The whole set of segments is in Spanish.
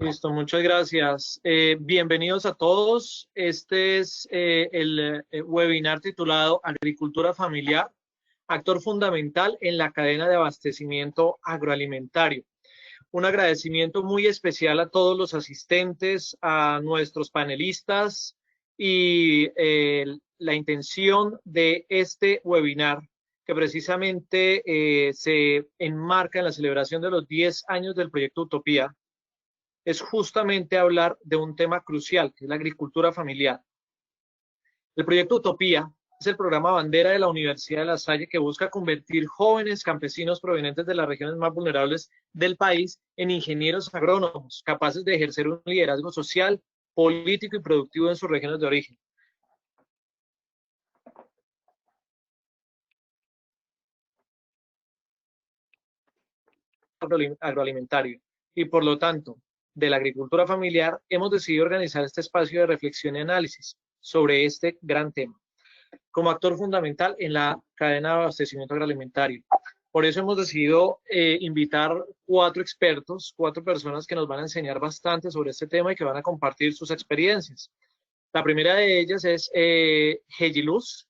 Listo, muchas gracias. Bienvenidos a todos. Este es el webinar titulado Agricultura Familiar, actor fundamental en la cadena de abastecimiento agroalimentario. Un agradecimiento muy especial a todos los asistentes, a nuestros panelistas y la intención de este webinar que precisamente se enmarca en la celebración de los 10 años del proyecto Utopía, es justamente hablar de un tema crucial, que es la agricultura familiar. El proyecto Utopía es el programa bandera de la Universidad de La Salle que busca convertir jóvenes campesinos provenientes de las regiones más vulnerables del país en ingenieros agrónomos, capaces de ejercer un liderazgo social, político y productivo en sus regiones de origen. Agroalimentario. Y por lo tanto, de la agricultura familiar, hemos decidido organizar este espacio de reflexión y análisis sobre este gran tema, como actor fundamental en la cadena de abastecimiento agroalimentario. Por eso hemos decidido invitar 4 expertos, 4 personas que nos van a enseñar bastante sobre este tema y que van a compartir sus experiencias. La primera de ellas es Hegiluz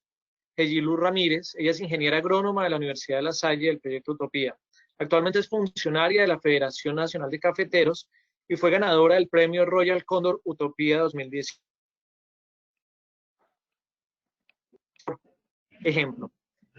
Ramírez. Ella es ingeniera agrónoma de la Universidad de La Salle del proyecto Utopía. Actualmente es funcionaria de la Federación Nacional de Cafeteros y fue ganadora del premio Royal Condor Utopía 2010. Ejemplo.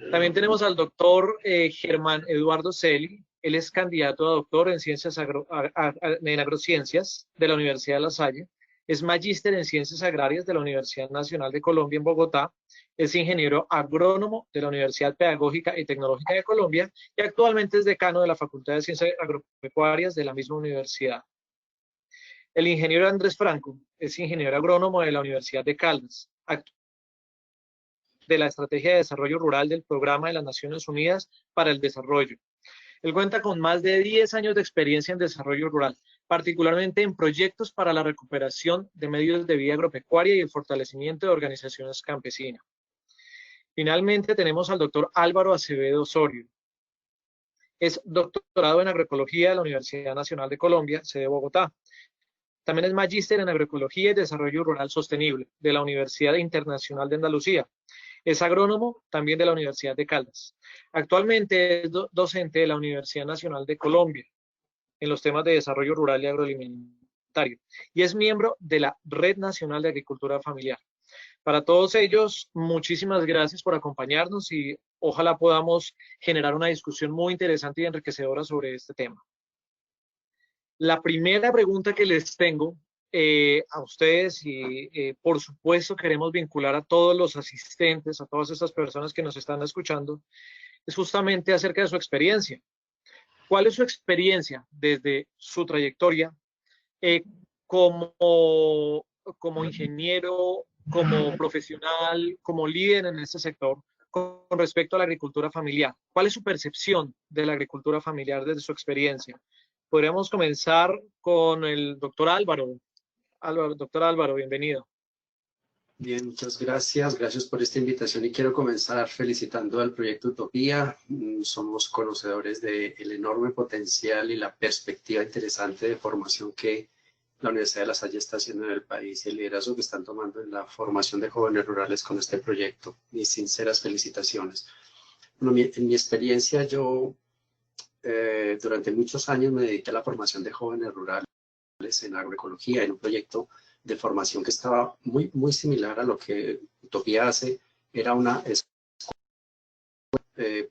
También tenemos al doctor Germán Eduardo Celi. Él es candidato a doctor en ciencias en agrociencias de la Universidad de La Salle. Es magíster en ciencias agrarias de la Universidad Nacional de Colombia en Bogotá. Es ingeniero agrónomo de la Universidad Pedagógica y Tecnológica de Colombia y actualmente es decano de la Facultad de Ciencias Agropecuarias de la misma universidad. El ingeniero Andrés Franco es ingeniero agrónomo de la Universidad de Caldas, de la Estrategia de Desarrollo Rural del Programa de las Naciones Unidas para el Desarrollo. Él cuenta con más de 10 años de experiencia en desarrollo rural, particularmente en proyectos para la recuperación de medios de vida agropecuaria y el fortalecimiento de organizaciones campesinas. Finalmente tenemos al doctor Álvaro Acevedo Osorio. Es doctorado en agroecología de la Universidad Nacional de Colombia, sede Bogotá. También es magíster en agroecología y desarrollo rural sostenible de la Universidad Internacional de Andalucía. Es agrónomo también de la Universidad de Caldas. Actualmente es docente de la Universidad Nacional de Colombia en los temas de desarrollo rural y agroalimentario y es miembro de la Red Nacional de Agricultura Familiar. Para todos ellos, muchísimas gracias por acompañarnos y ojalá podamos generar una discusión muy interesante y enriquecedora sobre este tema. La primera pregunta que les tengo a ustedes y por supuesto queremos vincular a todos los asistentes, a todas estas personas que nos están escuchando, es justamente acerca de su experiencia. ¿Cuál es su experiencia desde su trayectoria como ingeniero, como profesional, como líder en este sector con respecto a la agricultura familiar? ¿Cuál es su percepción de la agricultura familiar desde su experiencia? Podríamos comenzar con el doctor Álvaro. Doctor Álvaro, bienvenido. Bien, muchas gracias. Gracias por esta invitación y quiero comenzar felicitando al Proyecto Utopía. Somos conocedores del enorme potencial y la perspectiva interesante de formación que la Universidad de La Salle está haciendo en el país y el liderazgo que están tomando en la formación de jóvenes rurales con este proyecto. Mis sinceras felicitaciones. Bueno, en mi experiencia, yo durante muchos años me dediqué a la formación de jóvenes rurales en agroecología, en un proyecto de formación que estaba muy similar a lo que Utopía hace. Era una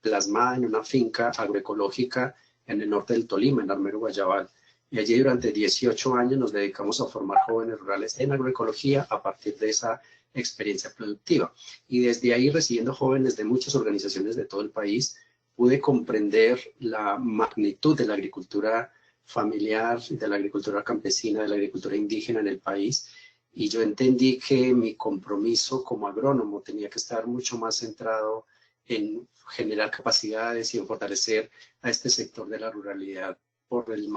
plasmada en una finca agroecológica en el norte del Tolima, en Armero Guayabal. Y allí durante 18 años nos dedicamos a formar jóvenes rurales en agroecología a partir de esa experiencia productiva. Y desde ahí, recibiendo jóvenes de muchas organizaciones de todo el país, pude comprender la magnitud de la agricultura familiar, de la agricultura campesina, de la agricultura indígena en el país. Y yo entendí que mi compromiso como agrónomo tenía que estar mucho más centrado en generar capacidades y en fortalecer a este sector de la ruralidad por el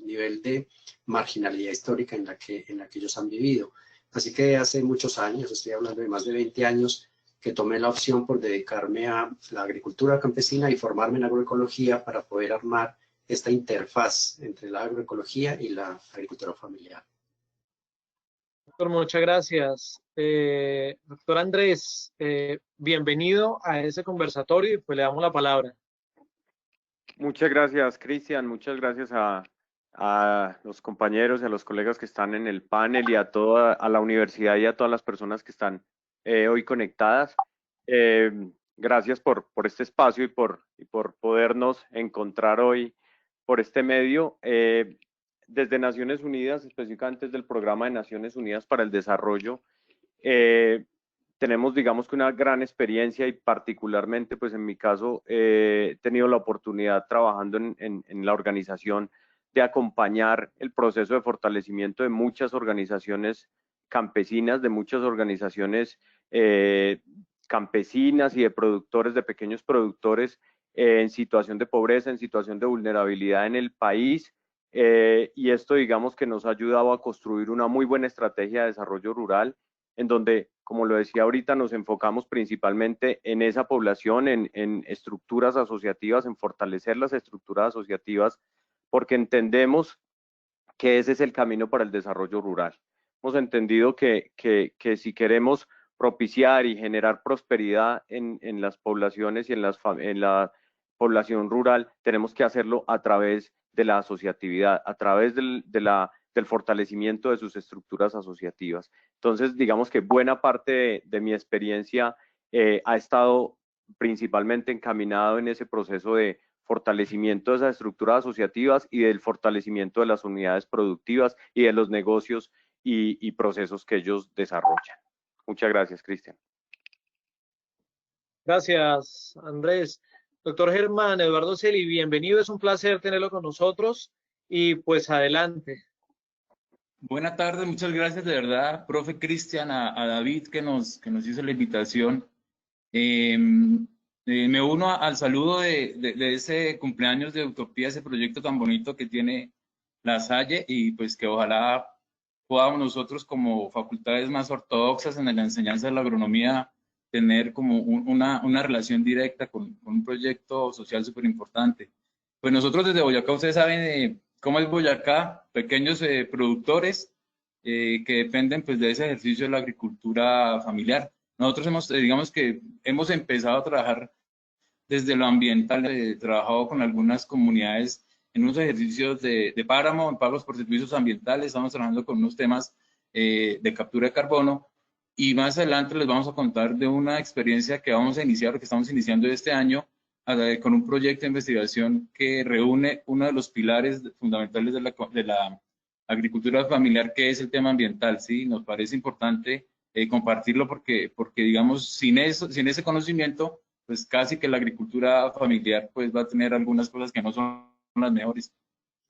nivel de marginalidad histórica en la que ellos han vivido. Así que hace muchos años, estoy hablando de más de 20 años, que tomé la opción por dedicarme a la agricultura campesina y formarme en agroecología para poder armar esta interfaz entre la agroecología y la agricultura familiar. Doctor, muchas gracias. Doctor Andrés, bienvenido a ese conversatorio y pues le damos la palabra. Muchas gracias, Cristian. Muchas gracias a los compañeros y a los colegas que están en el panel y a la universidad y a todas las personas que están hoy conectadas. Gracias por este espacio y por podernos encontrar hoy por este medio. Desde Naciones Unidas, específicamente desde el Programa de Naciones Unidas para el Desarrollo, tenemos, digamos que una gran experiencia y particularmente, pues en mi caso, he tenido la oportunidad trabajando en la organización de acompañar el proceso de fortalecimiento de muchas organizaciones campesinas, de muchas organizaciones campesinas y de productores, de pequeños productores en situación de pobreza, en situación de vulnerabilidad en el país. Y esto, digamos que nos ha ayudado a construir una muy buena estrategia de desarrollo rural, en donde, como lo decía ahorita, nos enfocamos principalmente en esa población, en estructuras asociativas, en fortalecer las estructuras asociativas, porque entendemos que ese es el camino para el desarrollo rural. Hemos entendido que si queremos propiciar y generar prosperidad en las poblaciones y en la población rural, tenemos que hacerlo a través de la asociatividad, a través del fortalecimiento de sus estructuras asociativas. Entonces, digamos que buena parte de mi experiencia ha estado principalmente encaminado en ese proceso de fortalecimiento de esas estructuras asociativas y del fortalecimiento de las unidades productivas y de los negocios y procesos que ellos desarrollan. Muchas gracias, Cristian. Gracias, Andrés. Doctor Germán Eduardo Celi, bienvenido, es un placer tenerlo con nosotros y pues adelante. Buenas tardes, muchas gracias de verdad, profe Cristian, a David que nos hizo la invitación. Me uno al saludo de ese cumpleaños de Utopía, ese proyecto tan bonito que tiene La Salle, y pues que ojalá podamos nosotros como facultades más ortodoxas en la enseñanza de la agronomía tener como una relación directa con un proyecto social súper importante. Pues nosotros desde Boyacá, ustedes saben cómo es Boyacá, pequeños productores que dependen pues de ese ejercicio de la agricultura familiar. Nosotros digamos que hemos empezado a trabajar desde lo ambiental, trabajado con algunas comunidades en unos ejercicios de páramo, en pagos por servicios ambientales, estamos trabajando con unos temas de captura de carbono, y más adelante les vamos a contar de una experiencia que vamos a iniciar, que estamos iniciando este año, con un proyecto de investigación que reúne uno de los pilares fundamentales de la agricultura familiar, que es el tema ambiental, ¿sí? Nos parece importante compartirlo porque digamos, sin ese conocimiento, pues casi que la agricultura familiar pues va a tener algunas cosas que no son las mejores.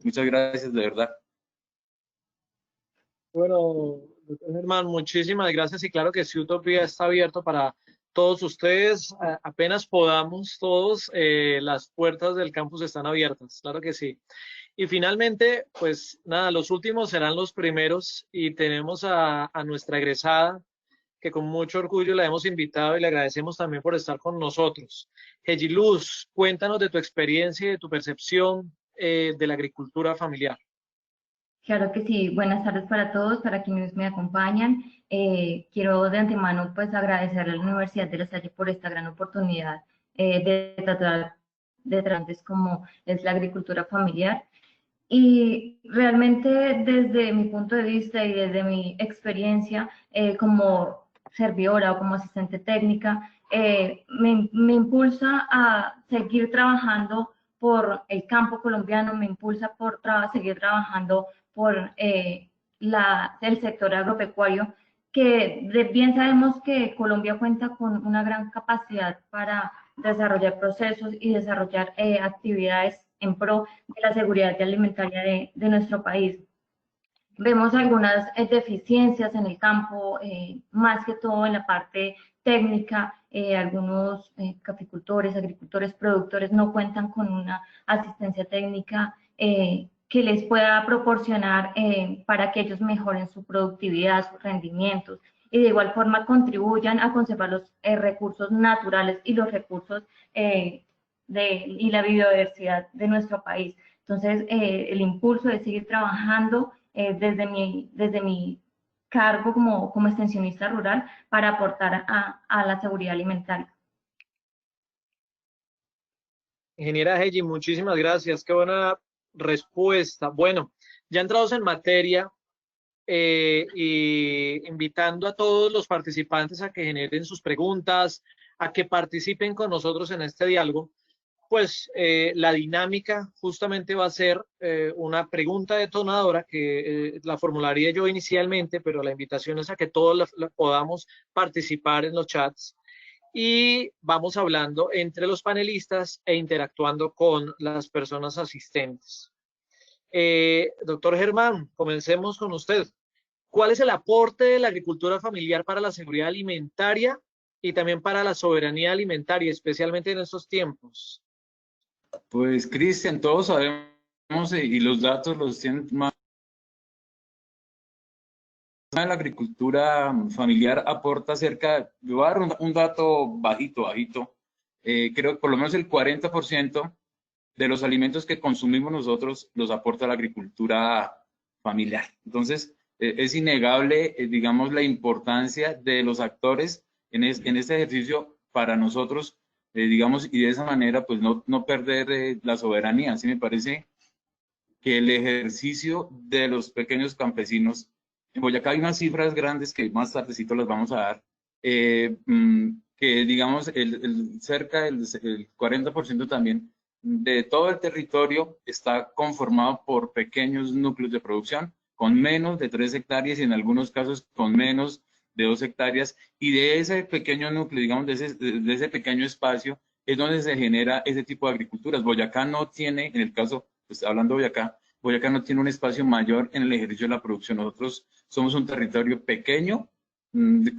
Muchas gracias, de verdad. Bueno, doctor Germán, muchísimas gracias y claro que sí, Utopía está abierto para todos ustedes. Apenas podamos todos, las puertas del campus están abiertas, claro que sí. Y finalmente, pues nada, los últimos serán los primeros y tenemos a nuestra egresada, que con mucho orgullo la hemos invitado y le agradecemos también por estar con nosotros. Hegiluz, cuéntanos de tu experiencia y de tu percepción de la agricultura familiar. Claro que sí, buenas tardes para todos, para quienes me acompañan. Quiero de antemano pues agradecer a la Universidad de La Salle por esta gran oportunidad de tratar de temas como es la agricultura familiar. Y realmente desde mi punto de vista y desde mi experiencia como servidora o como asistente técnica, me impulsa a seguir trabajando por el campo colombiano, me impulsa por seguir trabajando por el sector agropecuario, que bien sabemos que Colombia cuenta con una gran capacidad para desarrollar procesos y desarrollar actividades en pro de la seguridad alimentaria de nuestro país. Vemos algunas deficiencias en el campo, más que todo en la parte técnica. Algunos caficultores, agricultores, productores no cuentan con una asistencia técnica que les pueda proporcionar para que ellos mejoren su productividad, sus rendimientos, y de igual forma contribuyan a conservar los recursos naturales y los recursos y la biodiversidad de nuestro país. Entonces, el impulso de seguir trabajando desde mi cargo como extensionista rural para aportar a la seguridad alimentaria. Ingeniera Heji, muchísimas gracias. Qué buena respuesta. Bueno, ya entrados en materia y invitando a todos los participantes a que generen sus preguntas, a que participen con nosotros en este diálogo, pues la dinámica justamente va a ser una pregunta detonadora que la formularía yo inicialmente, pero la invitación es a que todos podamos participar en los chats y vamos hablando entre los panelistas e interactuando con las personas asistentes. Doctor Germán, comencemos con usted. ¿Cuál es el aporte de la agricultura familiar para la seguridad alimentaria y también para la soberanía alimentaria, especialmente en estos tiempos? Pues, Cristian, todos sabemos y los datos los tienen más. La agricultura familiar aporta cerca, voy a dar un dato bajito, creo que por lo menos el 40% de los alimentos que consumimos nosotros los aporta la agricultura familiar. Entonces, es innegable, digamos, la importancia de los actores en este ejercicio para nosotros, digamos, y de esa manera, pues, no perder la soberanía. Así me parece que el ejercicio de los pequeños campesinos, en Boyacá hay unas cifras grandes que más tardecito las vamos a dar, que digamos cerca del 40% también de todo el territorio está conformado por pequeños núcleos de producción con menos de 3 hectáreas y en algunos casos con menos de 2 hectáreas, y de ese pequeño núcleo, digamos, de ese pequeño espacio es donde se genera ese tipo de agriculturas. Boyacá no tiene, en el caso, pues hablando de Boyacá no tiene un espacio mayor en el ejercicio de la producción. Nosotros somos un territorio pequeño,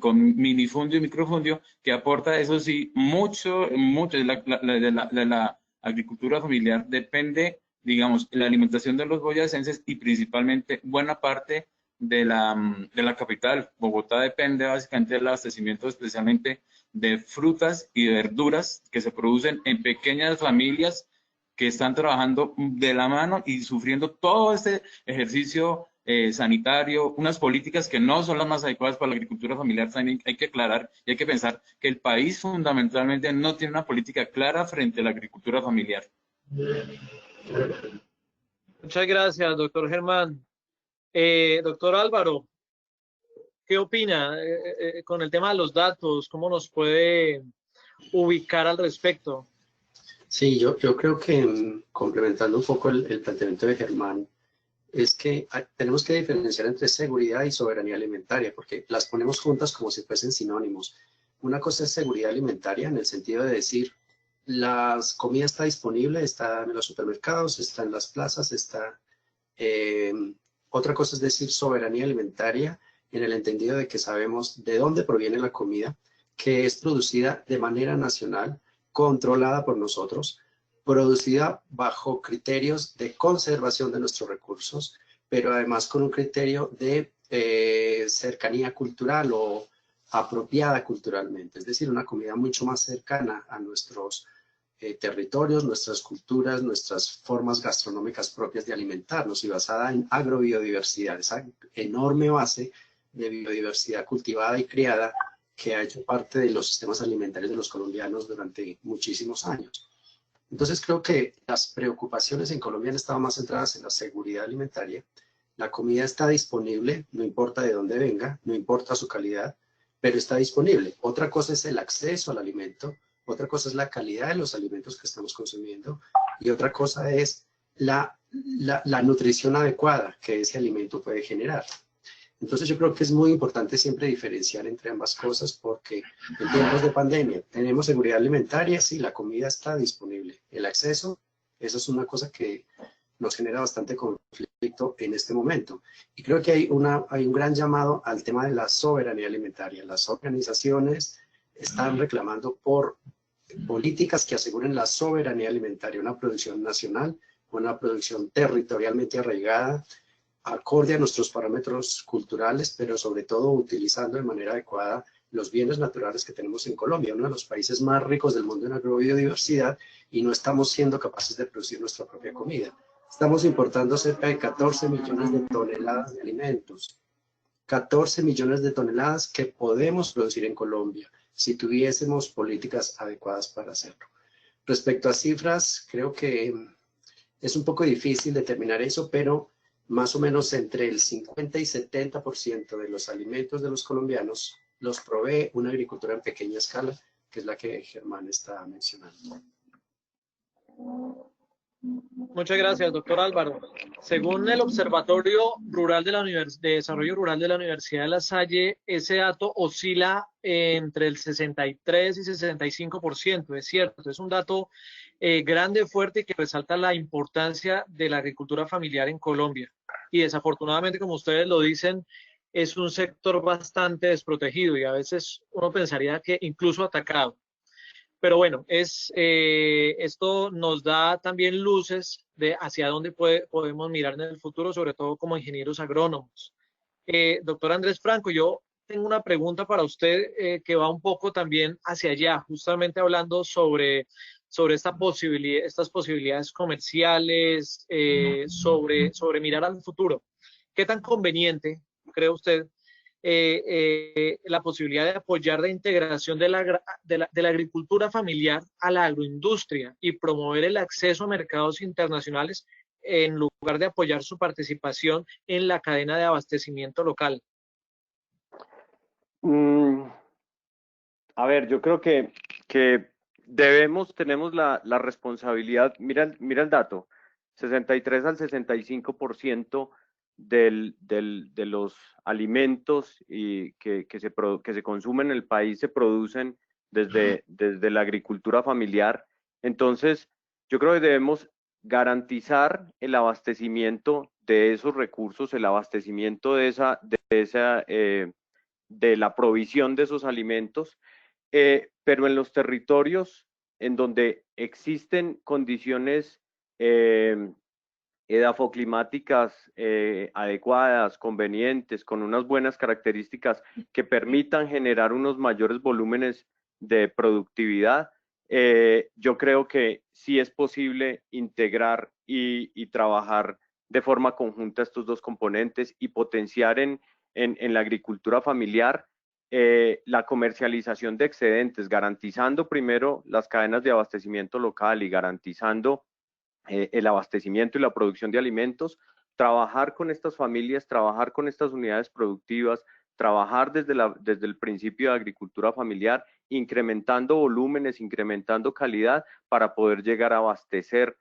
con minifundio y microfundio, que aporta, eso sí, mucho de la agricultura familiar depende, digamos, la alimentación de los boyacenses y principalmente buena parte de la capital. Bogotá depende básicamente del abastecimiento especialmente de frutas y de verduras que se producen en pequeñas familias que están trabajando de la mano y sufriendo todo este ejercicio sanitario, unas políticas que no son las más adecuadas para la agricultura familiar. También hay que aclarar y hay que pensar que el país fundamentalmente no tiene una política clara frente a la agricultura familiar. Muchas gracias, doctor Germán. Doctor Álvaro, ¿qué opina con el tema de los datos? ¿Cómo nos puede ubicar al respecto? Sí, yo creo que complementando un poco el planteamiento de Germán, es que tenemos que diferenciar entre seguridad y soberanía alimentaria, porque las ponemos juntas como si fuesen sinónimos. Una cosa es seguridad alimentaria en el sentido de decir, la comida está disponible, está en los supermercados, está en las plazas, está... otra cosa es decir soberanía alimentaria en el entendido de que sabemos de dónde proviene la comida, que es producida de manera nacional, controlada por nosotros, producida bajo criterios de conservación de nuestros recursos, pero además con un criterio de cercanía cultural o apropiada culturalmente, es decir, una comida mucho más cercana a nuestros territorios, nuestras culturas, nuestras formas gastronómicas propias de alimentarnos y basada en agrobiodiversidad, esa enorme base de biodiversidad cultivada y criada que ha hecho parte de los sistemas alimentarios de los colombianos durante muchísimos años. Entonces creo que las preocupaciones en Colombia han estado más centradas en la seguridad alimentaria. La comida está disponible, no importa de dónde venga, no importa su calidad, pero está disponible. Otra cosa es el acceso al alimento, otra cosa es la calidad de los alimentos que estamos consumiendo y otra cosa es la nutrición adecuada que ese alimento puede generar. Entonces yo creo que es muy importante siempre diferenciar entre ambas cosas porque en tiempos de pandemia tenemos seguridad alimentaria, sí, la comida está disponible. El acceso, eso es una cosa que nos genera bastante conflicto en este momento. Y creo que hay un gran llamado al tema de la soberanía alimentaria. Las organizaciones están reclamando por políticas que aseguren la soberanía alimentaria, una producción nacional, una producción territorialmente arraigada, acorde a nuestros parámetros culturales, pero sobre todo utilizando de manera adecuada los bienes naturales que tenemos en Colombia, uno de los países más ricos del mundo en agrobiodiversidad, y no estamos siendo capaces de producir nuestra propia comida. Estamos importando cerca de 14 millones de toneladas de alimentos. 14 millones de toneladas que podemos producir en Colombia si tuviésemos políticas adecuadas para hacerlo. Respecto a cifras, creo que es un poco difícil determinar eso, pero más o menos entre el 50 y 70% de los alimentos de los colombianos los provee una agricultura en pequeña escala, que es la que Germán está mencionando. Muchas gracias, doctor Álvaro. Según el Observatorio Rural de Desarrollo Rural de la Universidad de La Salle, ese dato oscila entre el 63 y 65%, es cierto, es un dato grande, fuerte y que resalta la importancia de la agricultura familiar en Colombia. Y desafortunadamente, como ustedes lo dicen, es un sector bastante desprotegido y a veces uno pensaría que incluso atacado. Pero bueno, esto nos da también luces de hacia dónde podemos mirar en el futuro, sobre todo como ingenieros agrónomos. Doctor Andrés Franco, yo tengo una pregunta para usted que va un poco también hacia allá, justamente hablando sobre estas posibilidades comerciales, sobre mirar al futuro. ¿Qué tan conveniente cree usted la posibilidad de apoyar la integración de la agricultura familiar a la agroindustria y promover el acceso a mercados internacionales en lugar de apoyar su participación en la cadena de abastecimiento local? A ver, yo creo que tenemos la responsabilidad, mira el dato, 63 al 65% de los alimentos que se consumen en el país se producen desde la agricultura familiar. Entonces, yo creo que debemos garantizar el abastecimiento de esos recursos, el abastecimiento de la provisión de esos alimentos, pero en los territorios en donde existen condiciones edafoclimáticas adecuadas, convenientes, con unas buenas características que permitan generar unos mayores volúmenes de productividad, yo creo que sí es posible integrar y trabajar de forma conjunta estos dos componentes y potenciar en la agricultura familiar la comercialización de excedentes, garantizando primero las cadenas de abastecimiento local y garantizando el abastecimiento y la producción de alimentos, trabajar con estas familias, trabajar con estas unidades productivas, trabajar desde el principio de agricultura familiar, incrementando volúmenes, incrementando calidad para poder llegar a abastecer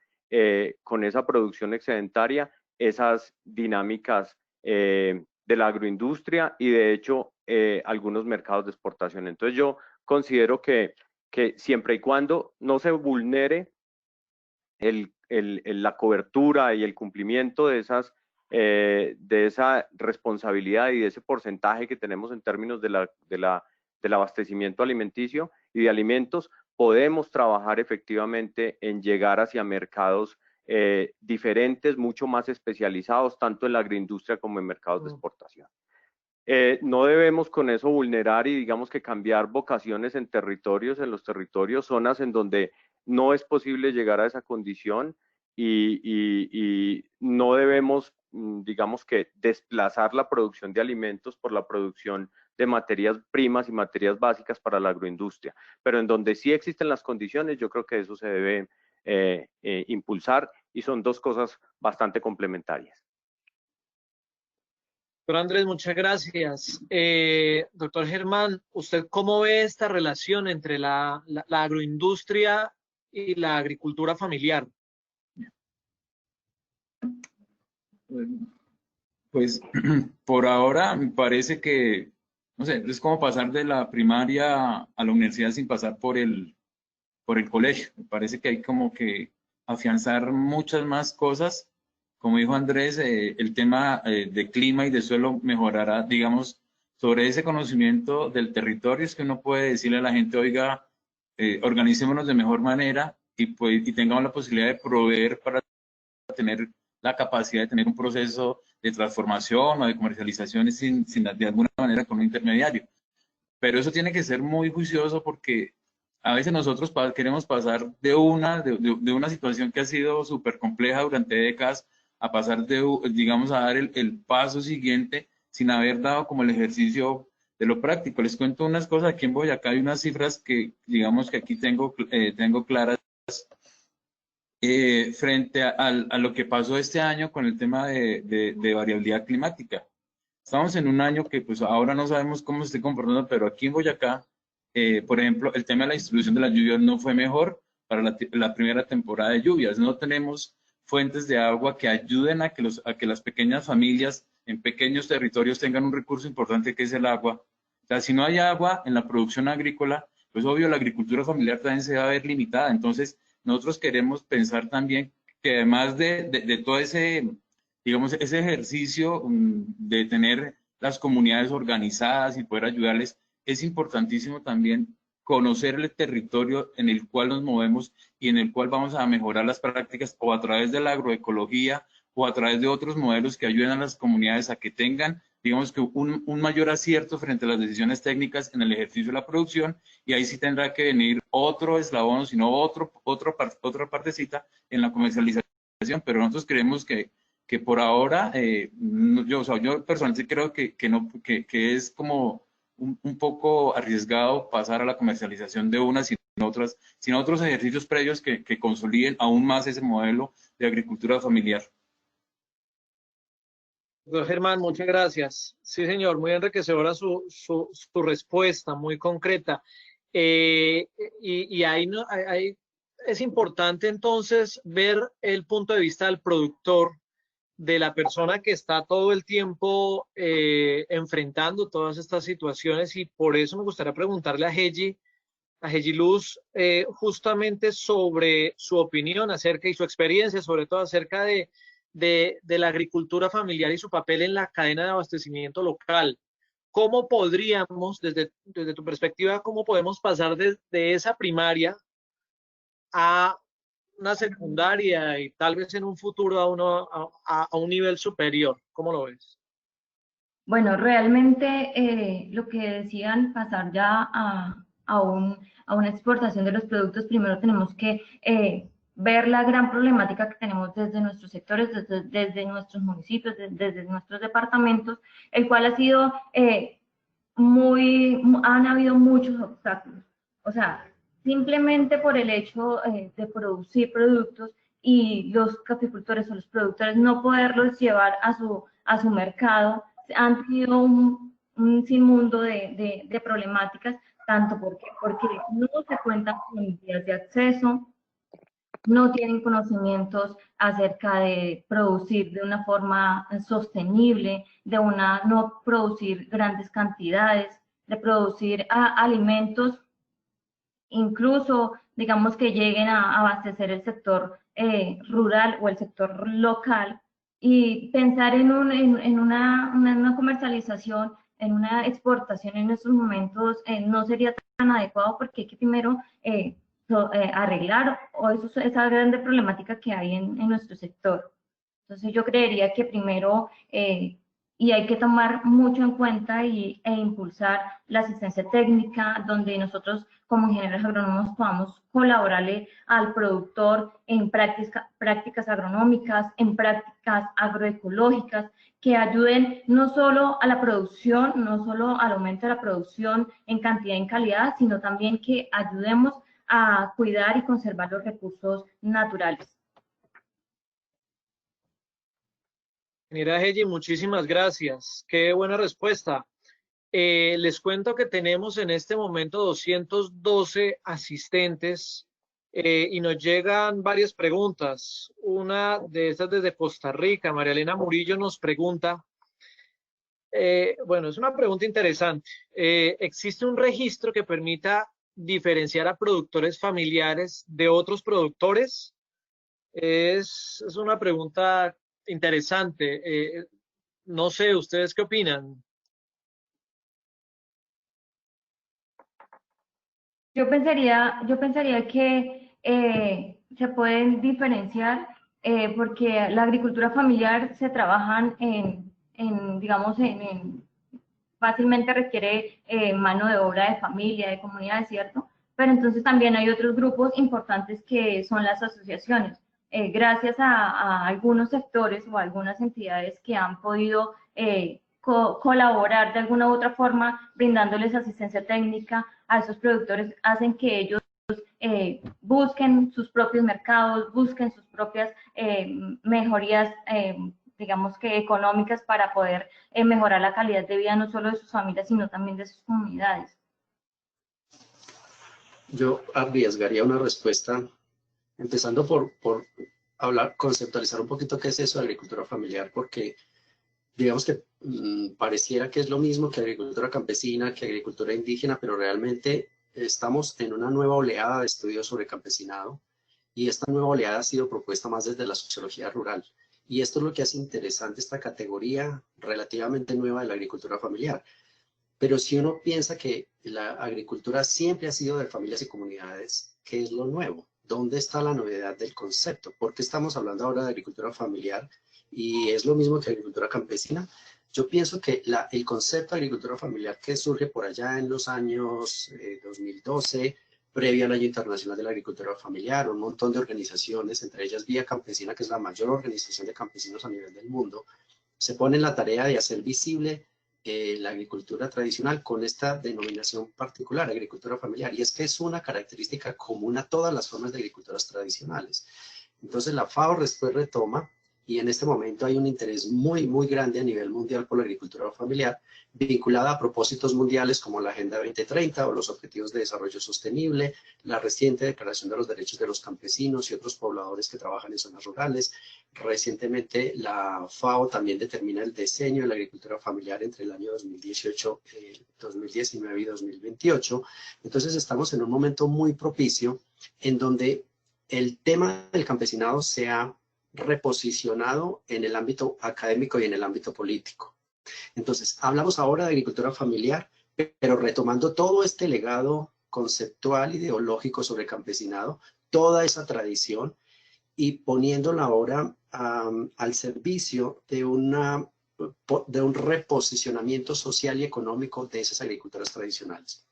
con esa producción excedentaria esas dinámicas de la agroindustria y de hecho algunos mercados de exportación. Entonces yo considero que siempre y cuando no se vulnere la cobertura y el cumplimiento de esa responsabilidad y de ese porcentaje que tenemos en términos del abastecimiento alimenticio y de alimentos, podemos trabajar efectivamente en llegar hacia mercados diferentes, mucho más especializados, tanto en la agroindustria como en mercados de exportación. No debemos con eso vulnerar y digamos que cambiar vocaciones en los territorios, zonas en donde no es posible llegar a esa condición y no debemos, digamos que, desplazar la producción de alimentos por la producción de materias primas y materias básicas para la agroindustria. Pero en donde sí existen las condiciones, yo creo que eso se debe impulsar y son dos cosas bastante complementarias. Doctor Andrés, muchas gracias. Doctor Germán, ¿usted cómo ve esta relación entre la agroindustria y la agricultura familiar? Pues por ahora me parece que, no sé, es como pasar de la primaria a la universidad sin pasar por el colegio. Me parece que hay como que afianzar muchas más cosas. Como dijo Andrés, el tema de clima y de suelo mejorará, digamos, sobre ese conocimiento del territorio. Es que uno puede decirle a la gente, oiga, organicémonos de mejor manera y tengamos la posibilidad de proveer para tener la capacidad de tener un proceso de transformación o de comercialización de alguna manera con un intermediario. Pero eso tiene que ser muy juicioso porque a veces nosotros queremos pasar de una situación que ha sido súper compleja durante décadas a pasar digamos, a dar el paso siguiente sin haber dado como el ejercicio de lo práctico. Les cuento unas cosas. Aquí en Boyacá hay unas cifras que, digamos, que aquí tengo claras frente a lo que pasó este año con el tema de variabilidad climática. Estamos en un año que pues ahora no sabemos cómo se esté comportando, pero aquí en Boyacá, por ejemplo, el tema de la distribución de las lluvias no fue mejor para la primera temporada de lluvias. No tenemos fuentes de agua que ayuden a que las pequeñas familias en pequeños territorios tengan un recurso importante que es el agua. O sea, si no hay agua en la producción agrícola, pues obvio la agricultura familiar también se va a ver limitada. Entonces, nosotros queremos pensar también que además de todo ese, digamos, ese ejercicio de tener las comunidades organizadas y poder ayudarles, es importantísimo también conocer el territorio en el cual nos movemos y en el cual vamos a mejorar las prácticas o a través de la agroecología o a través de otros modelos que ayuden a las comunidades a que tengan, digamos que un mayor acierto frente a las decisiones técnicas en el ejercicio de la producción, y ahí sí tendrá que venir otro eslabón, sino otra partecita en la comercialización, pero nosotros creemos que por ahora, yo personalmente creo que es como un poco arriesgado pasar a la comercialización de unas sin otros ejercicios previos que consoliden aún más ese modelo de agricultura familiar. Doctor Germán, muchas gracias. Sí, señor, muy enriquecedora su respuesta, muy concreta. Y ahí es importante entonces ver el punto de vista del productor, de la persona que está todo el tiempo enfrentando todas estas situaciones, y por eso me gustaría preguntarle a Heji Luz, justamente sobre su opinión acerca y su experiencia, sobre todo acerca de la agricultura familiar y su papel en la cadena de abastecimiento local. ¿Cómo podríamos, desde tu perspectiva, cómo podemos pasar de esa primaria a una secundaria y tal vez en un futuro a un nivel superior? ¿Cómo lo ves? Bueno, realmente lo que decían, pasar ya a una exportación de los productos, primero tenemos que ver la gran problemática que tenemos desde nuestros sectores, desde nuestros municipios, desde nuestros departamentos, el cual ha sido han habido muchos obstáculos. O sea, simplemente por el hecho de producir productos y los caficultores o los productores no poderlos llevar a su mercado, han tenido un sinmundo de problemáticas, tanto porque no se cuentan con vías de acceso, no tienen conocimientos acerca de producir de una forma sostenible, no producir grandes cantidades, de producir alimentos, incluso digamos que lleguen a abastecer el sector rural o el sector local, y pensar en una comercialización, en una exportación en estos momentos no sería tan adecuado, porque hay que primero arreglar esa grande problemática que hay en nuestro sector. Entonces yo creería que primero, y hay que tomar mucho en cuenta e impulsar la asistencia técnica, donde nosotros como ingenieros agrónomos podamos colaborarle al productor en prácticas agronómicas, en prácticas agroecológicas, que ayuden no solo a la producción, no solo al aumento de la producción en cantidad y en calidad, sino también que ayudemos a cuidar y conservar los recursos naturales. Mira, Heji, muchísimas gracias. Qué buena respuesta. Les cuento que tenemos en este momento 212 asistentes y nos llegan varias preguntas. Una de estas desde Costa Rica, María Elena Murillo nos pregunta, bueno, es una pregunta interesante. ¿Existe un registro que permita diferenciar a productores familiares de otros productores? Es una pregunta interesante. No sé, ¿ustedes qué opinan? Yo pensaría que se pueden diferenciar porque la agricultura familiar se trabajan digamos, fácilmente requiere mano de obra de familia, de comunidad, ¿cierto? pero entonces también hay otros grupos importantes que son las asociaciones. Gracias a algunos sectores o algunas entidades que han podido colaborar de alguna u otra forma, brindándoles asistencia técnica a esos productores, hacen que ellos busquen sus propios mercados, busquen sus propias mejorías, digamos que económicas, para poder mejorar la calidad de vida no solo de sus familias, sino también de sus comunidades. Yo arriesgaría una respuesta, empezando por hablar, conceptualizar un poquito qué es eso de agricultura familiar, porque digamos que pareciera que es lo mismo que agricultura campesina, que agricultura indígena, pero realmente estamos en una nueva oleada de estudios sobre campesinado, y esta nueva oleada ha sido propuesta más desde la sociología rural. Y esto es lo que hace interesante esta categoría relativamente nueva de la agricultura familiar. Pero si uno piensa que la agricultura siempre ha sido de familias y comunidades, ¿qué es lo nuevo? ¿Dónde está la novedad del concepto? ¿Por qué estamos hablando ahora de agricultura familiar? Y es lo mismo que agricultura campesina. Yo pienso que el concepto de agricultura familiar, que surge por allá en los años 2012, previo al Año Internacional de la Agricultura Familiar, un montón de organizaciones, entre ellas Vía Campesina, que es la mayor organización de campesinos a nivel del mundo, se pone en la tarea de hacer visible la agricultura tradicional con esta denominación particular, agricultura familiar, y es que es una característica común a todas las formas de agriculturas tradicionales. Entonces la FAO después retoma, y en este momento hay un interés muy, muy grande a nivel mundial por la agricultura familiar, vinculada a propósitos mundiales como la Agenda 2030 o los Objetivos de Desarrollo Sostenible, la reciente Declaración de los Derechos de los Campesinos y otros pobladores que trabajan en zonas rurales. Recientemente la FAO también determina el diseño de la agricultura familiar entre el año 2018, 2019 y 2028. Entonces estamos en un momento muy propicio en donde el tema del campesinado se ha reposicionado en el ámbito académico y en el ámbito político. Entonces, hablamos ahora de agricultura familiar, pero retomando todo este legado conceptual, ideológico sobre campesinado, toda esa tradición, y poniéndola ahora al servicio de un reposicionamiento social y económico de esas agriculturas tradicionales.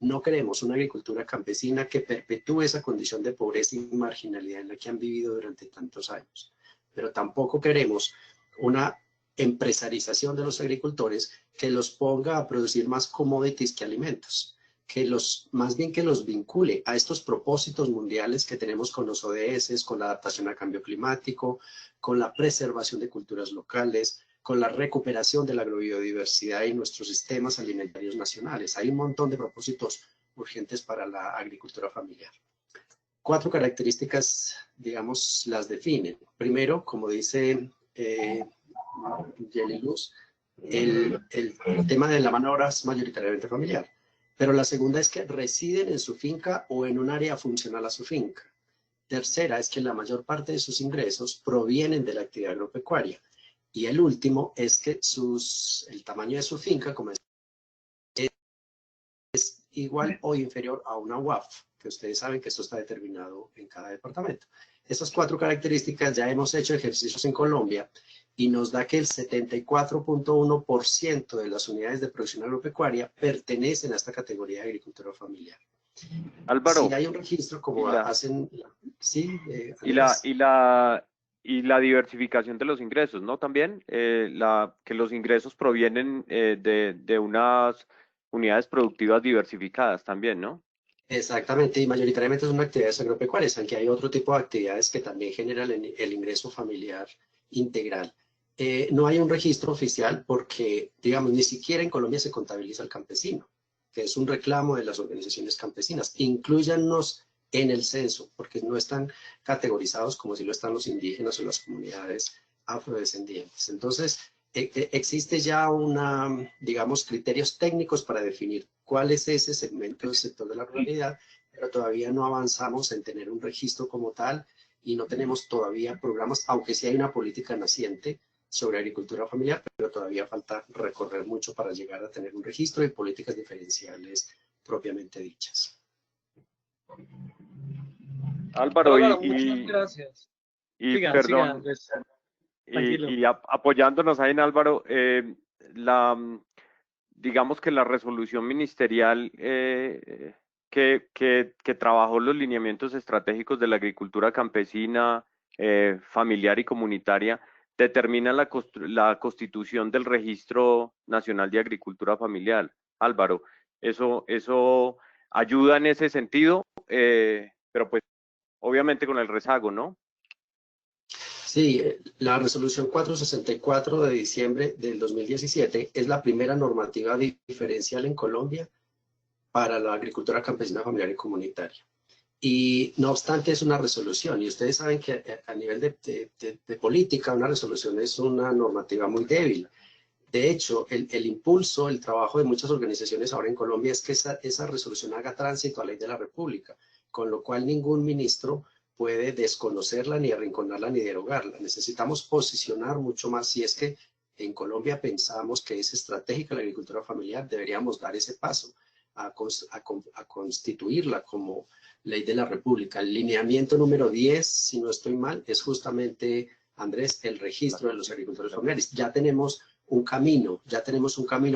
No queremos una agricultura campesina que perpetúe esa condición de pobreza y marginalidad en la que han vivido durante tantos años, pero tampoco queremos una empresarización de los agricultores que los ponga a producir más commodities que alimentos, más bien que los vincule a estos propósitos mundiales que tenemos con los ODS, con la adaptación al cambio climático, con la preservación de culturas locales, con la recuperación de la agrobiodiversidad y nuestros sistemas alimentarios nacionales. Hay un montón de propósitos urgentes para la agricultura familiar. 4 características, digamos, las definen. Primero, como dice Yeli Luz, el tema de la mano de obra es mayoritariamente familiar. Pero la segunda es que residen en su finca o en un área funcional a su finca. Tercera es que la mayor parte de sus ingresos provienen de la actividad agropecuaria. Y el último es que el tamaño de su finca es igual o inferior a una UAF, que ustedes saben que esto está determinado en cada departamento. Estas 4 características ya hemos hecho ejercicios en Colombia y nos da que el 74.1% de las unidades de producción agropecuaria pertenecen a esta categoría de agricultura familiar. Álvaro, si hay un registro como hacen... ¿sí? Y la diversificación de los ingresos, ¿no? También que los ingresos provienen de unas unidades productivas diversificadas también, ¿no? Exactamente, y mayoritariamente son actividades agropecuarias, aunque hay otro tipo de actividades que también generan el ingreso familiar integral. No hay un registro oficial porque, digamos, ni siquiera en Colombia se contabiliza el campesino, que es un reclamo de las organizaciones campesinas. Inclúyannos en el censo, porque no están categorizados como si lo están los indígenas o las comunidades afrodescendientes. Entonces, existe ya digamos, criterios técnicos para definir cuál es ese segmento del sector de la ruralidad, pero todavía no avanzamos en tener un registro como tal y no tenemos todavía programas, aunque sí hay una política naciente sobre agricultura familiar, pero todavía falta recorrer mucho para llegar a tener un registro y políticas diferenciales propiamente dichas. Álvaro, muchas gracias. Perdón, apoyándonos ahí en Álvaro, digamos que la resolución ministerial que trabajó los lineamientos estratégicos de la agricultura campesina, familiar y comunitaria, determina la constitución del Registro Nacional de Agricultura Familiar. Álvaro, eso ayuda en ese sentido, pero pues obviamente con el rezago, ¿no? Sí, la resolución 464 de diciembre del 2017 es la primera normativa diferencial en Colombia para la agricultura campesina, familiar y comunitaria. Y no obstante es una resolución, y ustedes saben que a nivel de política una resolución es una normativa muy débil. De hecho, el impulso, el trabajo de muchas organizaciones ahora en Colombia es que esa resolución haga tránsito a ley de la República, con lo cual ningún ministro puede desconocerla, ni arrinconarla, ni derogarla. Necesitamos posicionar mucho más. Si es que en Colombia pensamos que es estratégica la agricultura familiar, deberíamos dar ese paso a constituirla como ley de la República. El lineamiento número 10, si no estoy mal, es justamente, Andrés, el registro de los agricultores familiares. Ya tenemos un camino,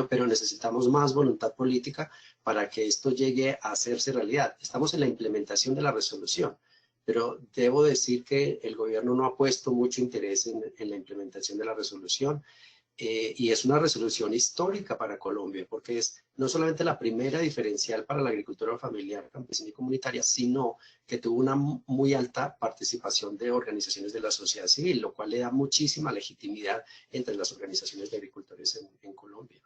pero necesitamos más voluntad política para que esto llegue a hacerse realidad. Estamos en la implementación de la resolución, pero debo decir que el gobierno no ha puesto mucho interés en la implementación de la resolución. Y es una resolución histórica para Colombia, porque es no solamente la primera diferencial para la agricultura familiar, campesina y comunitaria, sino que tuvo una muy alta participación de organizaciones de la sociedad civil, lo cual le da muchísima legitimidad entre las organizaciones de agricultores en Colombia.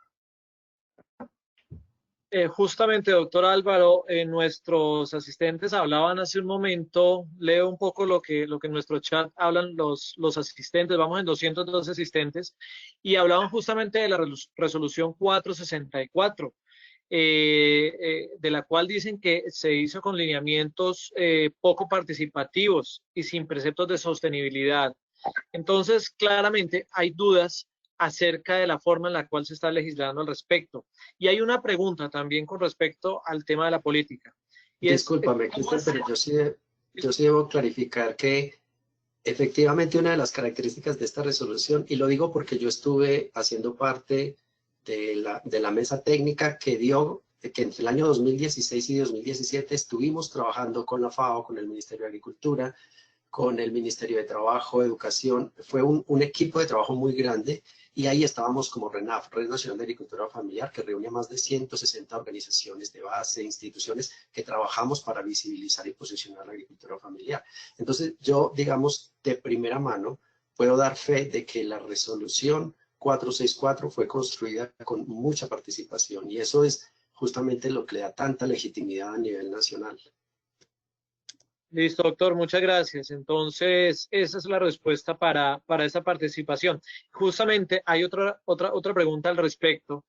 Justamente, doctor Álvaro, nuestros asistentes hablaban hace un momento, leo un poco lo que en nuestro chat hablan los asistentes, vamos en 212 asistentes, y hablaban justamente de la resolución 464, de la cual dicen que se hizo con lineamientos poco participativos y sin preceptos de sostenibilidad. Entonces, claramente hay dudas acerca de la forma en la cual se está legislando al respecto. Y hay una pregunta también con respecto al tema de la política. Y discúlpame, Cristian, pero yo sí debo clarificar que efectivamente una de las características de esta resolución, y lo digo porque yo estuve haciendo parte de la mesa técnica que entre el año 2016 y 2017 estuvimos trabajando con la FAO, con el Ministerio de Agricultura, con el Ministerio de Trabajo, Educación. Fue un equipo de trabajo muy grande, y ahí estábamos como RENAF, Red Nacional de Agricultura Familiar, que reúne más de 160 organizaciones de base, instituciones que trabajamos para visibilizar y posicionar la agricultura familiar. Entonces yo, digamos, de primera mano, puedo dar fe de que la resolución 464 fue construida con mucha participación, y eso es justamente lo que le da tanta legitimidad a nivel nacional. Listo, doctor, muchas gracias. Entonces, esa es la respuesta para esa participación. Justamente hay otra pregunta al respecto,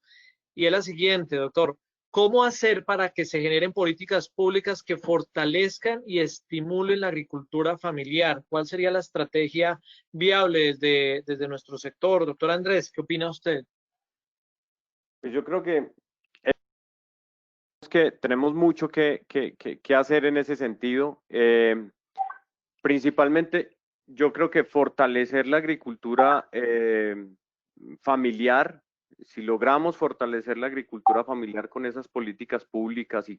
y es la siguiente, doctor. ¿Cómo hacer para que se generen políticas públicas que fortalezcan y estimulen la agricultura familiar? ¿Cuál sería la estrategia viable desde nuestro sector? Doctor Andrés, ¿qué opina usted? Pues yo creo que tenemos mucho que hacer en ese sentido. Principalmente, yo creo que fortalecer la agricultura familiar. Si logramos fortalecer la agricultura familiar con esas políticas públicas y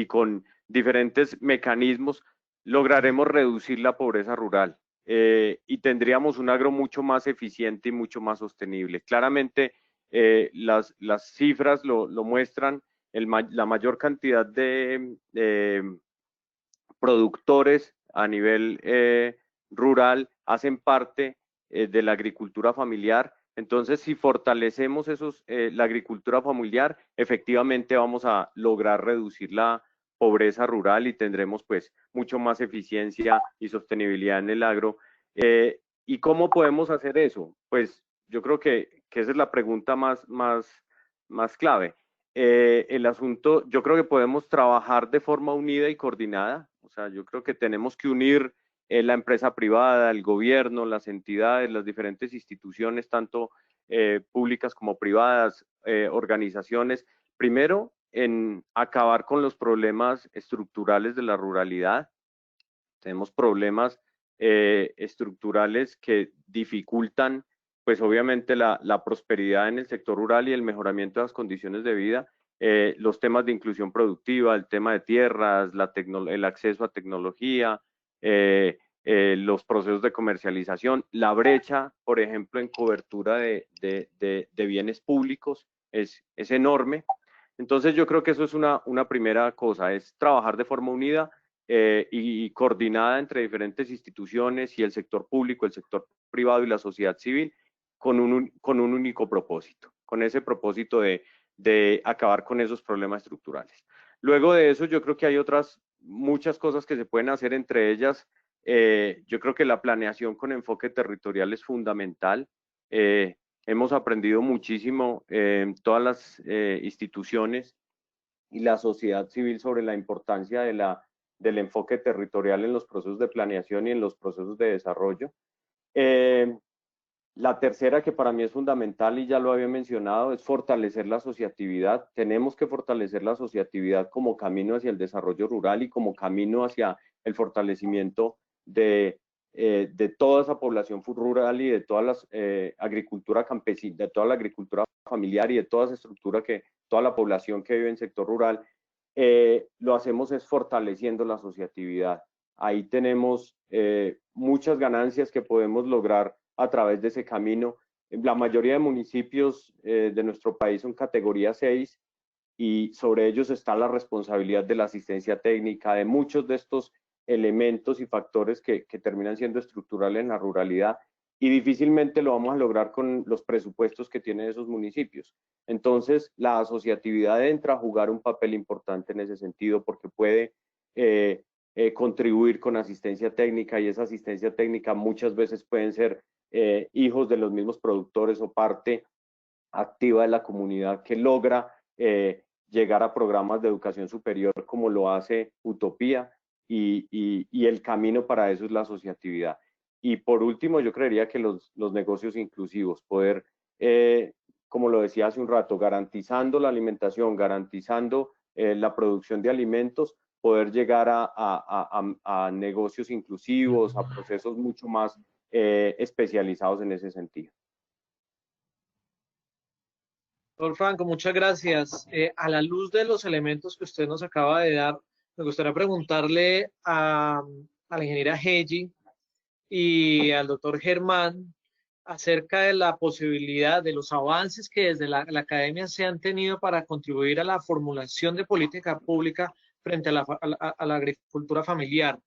con diferentes mecanismos, lograremos reducir la pobreza rural y tendríamos un agro mucho más eficiente y mucho más sostenible. Claramente, las cifras lo muestran. La mayor cantidad de productores a nivel rural hacen parte de la agricultura familiar. Entonces, si fortalecemos la agricultura familiar, efectivamente vamos a lograr reducir la pobreza rural y tendremos pues mucho más eficiencia y sostenibilidad en el agro. ¿Y cómo podemos hacer eso? Pues yo creo que esa es la pregunta más clave. El asunto, yo creo que podemos trabajar de forma unida y coordinada. O sea, yo creo que tenemos que unir la empresa privada, el gobierno, las entidades, las diferentes instituciones, tanto públicas como privadas, organizaciones, primero en acabar con los problemas estructurales de la ruralidad. Tenemos problemas estructurales que dificultan pues obviamente la prosperidad en el sector rural y el mejoramiento de las condiciones de vida, los temas de inclusión productiva, el tema de tierras, el acceso a tecnología, los procesos de comercialización, la brecha, por ejemplo, en cobertura de bienes públicos es enorme. Entonces yo creo que eso es una primera cosa, es trabajar de forma unida y coordinada entre diferentes instituciones y el sector público, el sector privado y la sociedad civil con un único propósito, con ese propósito de acabar con esos problemas estructurales. Luego de eso yo creo que hay muchas cosas que se pueden hacer, entre ellas yo creo que la planeación con enfoque territorial es fundamental. Hemos aprendido muchísimo en todas las instituciones y la sociedad civil sobre la importancia del enfoque territorial en los procesos de planeación y en los procesos de desarrollo. La tercera, que para mí es fundamental y ya lo había mencionado, es fortalecer la asociatividad. Tenemos que fortalecer la asociatividad como camino hacia el desarrollo rural y como camino hacia el fortalecimiento de toda esa población rural y de toda la agricultura campesina, de toda la agricultura familiar y de toda esa estructura toda la población que vive en sector rural. Lo hacemos es fortaleciendo la asociatividad. Ahí tenemos muchas ganancias que podemos lograr a través de ese camino. La mayoría de municipios de nuestro país son categoría 6 y sobre ellos está la responsabilidad de la asistencia técnica, de muchos de estos elementos y factores que terminan siendo estructurales en la ruralidad, y difícilmente lo vamos a lograr con los presupuestos que tienen esos municipios. Entonces, la asociatividad entra a jugar un papel importante en ese sentido porque puede contribuir con asistencia técnica, y esa asistencia técnica muchas veces pueden ser hijos de los mismos productores o parte activa de la comunidad que logra llegar a programas de educación superior como lo hace Utopía, y el camino para eso es la asociatividad. Y por último, yo creería que los negocios inclusivos, poder, como lo decía hace un rato, garantizando la alimentación, garantizando la producción de alimentos, poder llegar a negocios inclusivos, a procesos mucho más especializados en ese sentido. Doctor Franco, muchas gracias. A la luz de los elementos que usted nos acaba de dar, me gustaría preguntarle a la ingeniera Heji y al doctor Germán acerca de la posibilidad de los avances que desde la academia se han tenido para contribuir a la formulación de política pública frente a la agricultura familiar.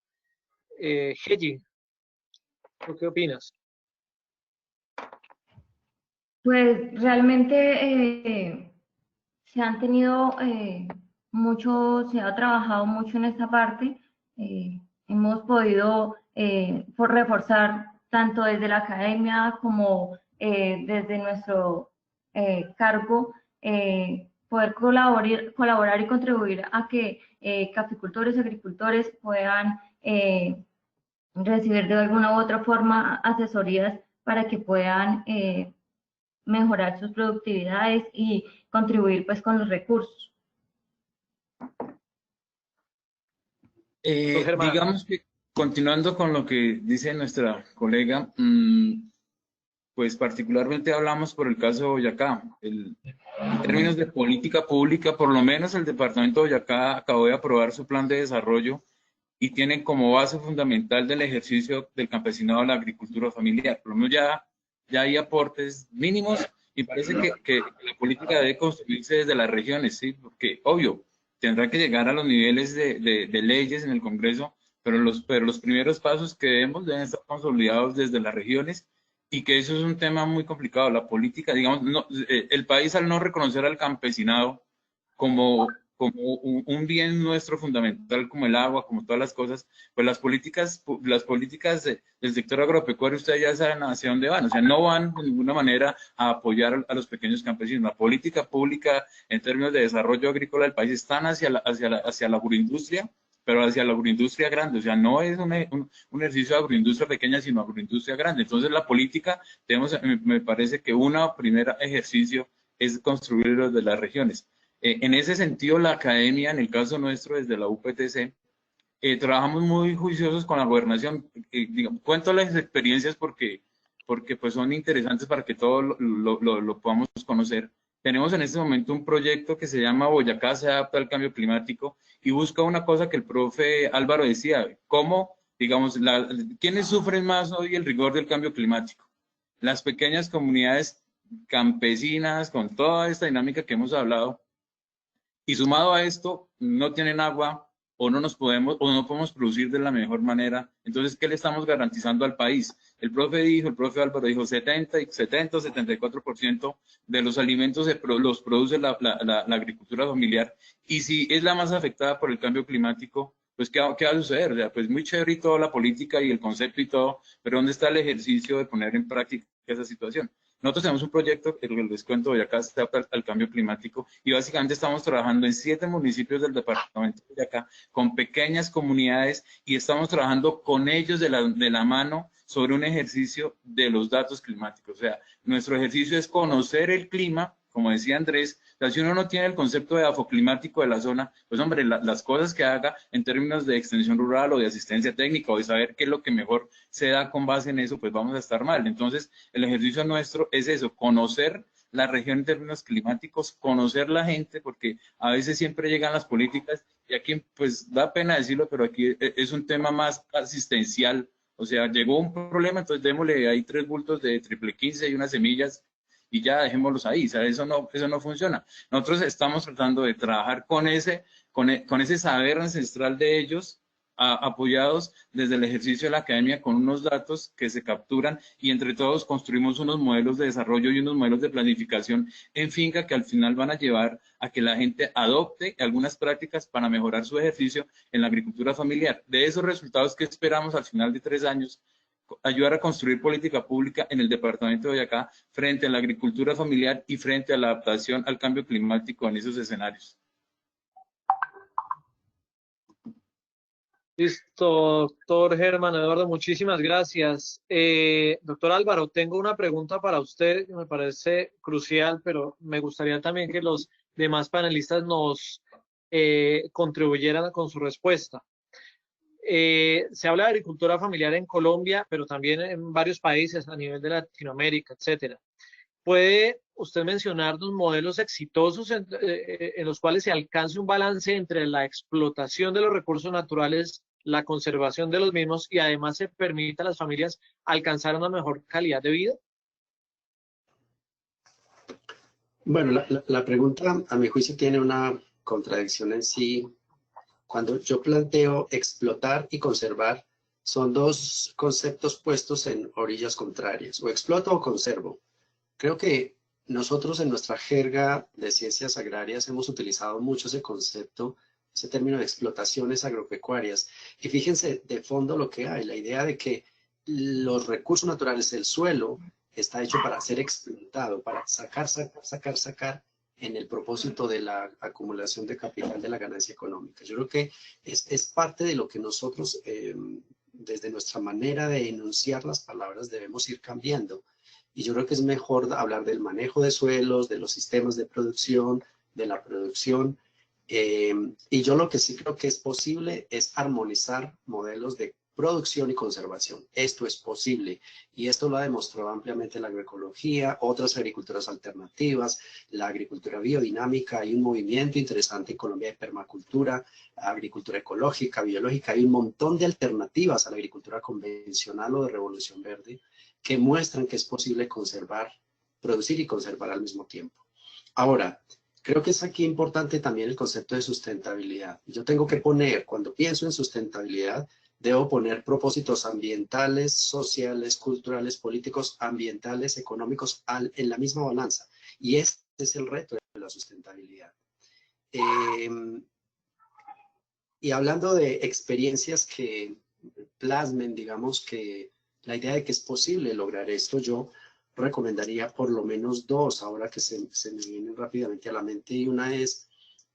Heji, ¿tú qué opinas? Pues realmente se han tenido se ha trabajado mucho en esta parte. Hemos podido reforzar tanto desde la academia como desde nuestro cargo, poder colaborar y contribuir a que caficultores y agricultores puedan recibir de alguna u otra forma asesorías para que puedan mejorar sus productividades y contribuir pues con los recursos. Digamos que continuando con lo que dice nuestra colega, pues particularmente hablamos por el caso de Boyacá. En términos de política pública, por lo menos el departamento de Boyacá acabó de aprobar su plan de desarrollo y tiene como base fundamental del ejercicio del campesinado la agricultura familiar. Por lo menos ya hay aportes mínimos, y parece que la política debe construirse desde las regiones, ¿sí? Porque, obvio, tendrá que llegar a los niveles de leyes en el Congreso, pero los primeros pasos que deben estar consolidados desde las regiones, y que eso es un tema muy complicado. La política, digamos, el país, al no reconocer al campesinado como un bien nuestro fundamental, como el agua, como todas las cosas, pues las políticas del sector agropecuario, ustedes ya saben hacia dónde van. O sea, no van de ninguna manera a apoyar a los pequeños campesinos. La política pública en términos de desarrollo agrícola del país están hacia la agroindustria, pero hacia la agroindustria grande. O sea, no es un ejercicio de agroindustria pequeña, sino agroindustria grande. Entonces, la política, me parece que un primer ejercicio es construirlo desde las regiones. En ese sentido, la academia, en el caso nuestro, desde la UPTC, trabajamos muy juiciosos con la gobernación. Cuento las experiencias porque pues son interesantes para que todos lo podamos conocer. Tenemos en este momento un proyecto que se llama Boyacá se adapta al cambio climático y busca una cosa que el profe Álvaro decía, cómo, digamos, ¿quiénes sufren más hoy el rigor del cambio climático? Las pequeñas comunidades campesinas, con toda esta dinámica que hemos hablado, y sumado a esto, no tienen agua o no podemos producir de la mejor manera. Entonces, ¿qué le estamos garantizando al país? El profe Álvaro dijo, 74% de los alimentos los produce la agricultura familiar. Y si es la más afectada por el cambio climático, pues ¿qué va a suceder? O sea, pues muy chévere y toda la política y el concepto y todo, pero ¿dónde está el ejercicio de poner en práctica esa situación? Nosotros tenemos un proyecto, el descuento de Boyacá se adapta al cambio climático, y básicamente estamos trabajando en 7 municipios del departamento de Boyacá con pequeñas comunidades y estamos trabajando con ellos de la mano sobre un ejercicio de los datos climáticos. O sea, nuestro ejercicio es conocer el clima, como decía Andrés. O sea, si uno no tiene el concepto de afoclimático de la zona, pues hombre, las cosas que haga en términos de extensión rural o de asistencia técnica o de saber qué es lo que mejor se da con base en eso, pues vamos a estar mal. Entonces, el ejercicio nuestro es eso, conocer la región en términos climáticos, conocer la gente, porque a veces siempre llegan las políticas y aquí, pues da pena decirlo, pero aquí es un tema más asistencial. O sea, llegó un problema, entonces démosle ahí 3 bultos de triple 15 y unas semillas y ya dejémoslos ahí. O sea, eso no funciona. Nosotros estamos tratando de trabajar con ese saber ancestral de ellos, apoyados desde el ejercicio de la academia con unos datos que se capturan, y entre todos construimos unos modelos de desarrollo y unos modelos de planificación en finca que al final van a llevar a que la gente adopte algunas prácticas para mejorar su ejercicio en la agricultura familiar. De esos resultados que esperamos al final de 3 años, ayudar a construir política pública en el departamento de Boyacá frente a la agricultura familiar y frente a la adaptación al cambio climático en esos escenarios. Listo, doctor Germán Eduardo, muchísimas gracias. Doctor Álvaro, tengo una pregunta para usted que me parece crucial, pero me gustaría también que los demás panelistas nos contribuyeran con su respuesta. Se habla de agricultura familiar en Colombia, pero también en varios países a nivel de Latinoamérica, etcétera. ¿Puede usted mencionarnos modelos exitosos en los cuales se alcance un balance entre la explotación de los recursos naturales, la conservación de los mismos y además se permita a las familias alcanzar una mejor calidad de vida? Bueno, la pregunta a mi juicio tiene una contradicción en sí. Cuando yo planteo explotar y conservar, son 2 conceptos puestos en orillas contrarias, o exploto o conservo. Creo que nosotros en nuestra jerga de ciencias agrarias hemos utilizado mucho ese concepto, ese término de explotaciones agropecuarias. Y fíjense de fondo lo que hay, la idea de que los recursos naturales, el suelo, está hecho para ser explotado, para sacar en el propósito de la acumulación de capital de la ganancia económica. Yo creo que es parte de lo que nosotros, desde nuestra manera de enunciar las palabras, debemos ir cambiando. Y yo creo que es mejor hablar del manejo de suelos, de los sistemas de producción, de la producción. Y yo lo que sí creo que es posible es armonizar modelos de producción y conservación. Esto es posible y esto lo ha demostrado ampliamente la agroecología, otras agriculturas alternativas, la agricultura biodinámica. Hay un movimiento interesante en Colombia de permacultura, agricultura ecológica, biológica. Hay un montón de alternativas a la agricultura convencional o de revolución verde que muestran que es posible conservar, producir y conservar al mismo tiempo. Ahora, creo que es aquí importante también el concepto de sustentabilidad. Yo tengo que poner, cuando pienso en sustentabilidad, debo poner propósitos ambientales, sociales, culturales, políticos, ambientales, económicos en la misma balanza. Y ese es el reto de la sustentabilidad. Y hablando de experiencias que plasmen, digamos, que la idea de que es posible lograr esto, yo recomendaría por lo menos 2 ahora que se me vienen rápidamente a la mente, y una es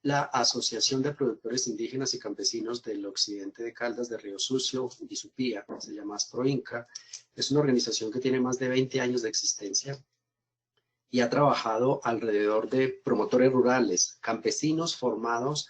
la Asociación de Productores Indígenas y Campesinos del Occidente de Caldas de Río Sucio, Isupía, se llama ASPROINCA. Es una organización que tiene más de 20 años de existencia y ha trabajado alrededor de promotores rurales, campesinos formados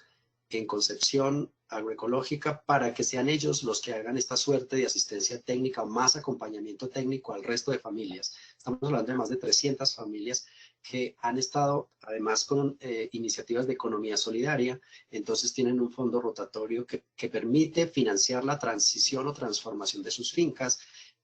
en concepción agroecológica para que sean ellos los que hagan esta suerte de asistencia técnica o más acompañamiento técnico al resto de familias. Estamos hablando de más de 300 familias que han estado además con iniciativas de economía solidaria, entonces tienen un fondo rotatorio que permite financiar la transición o transformación de sus fincas.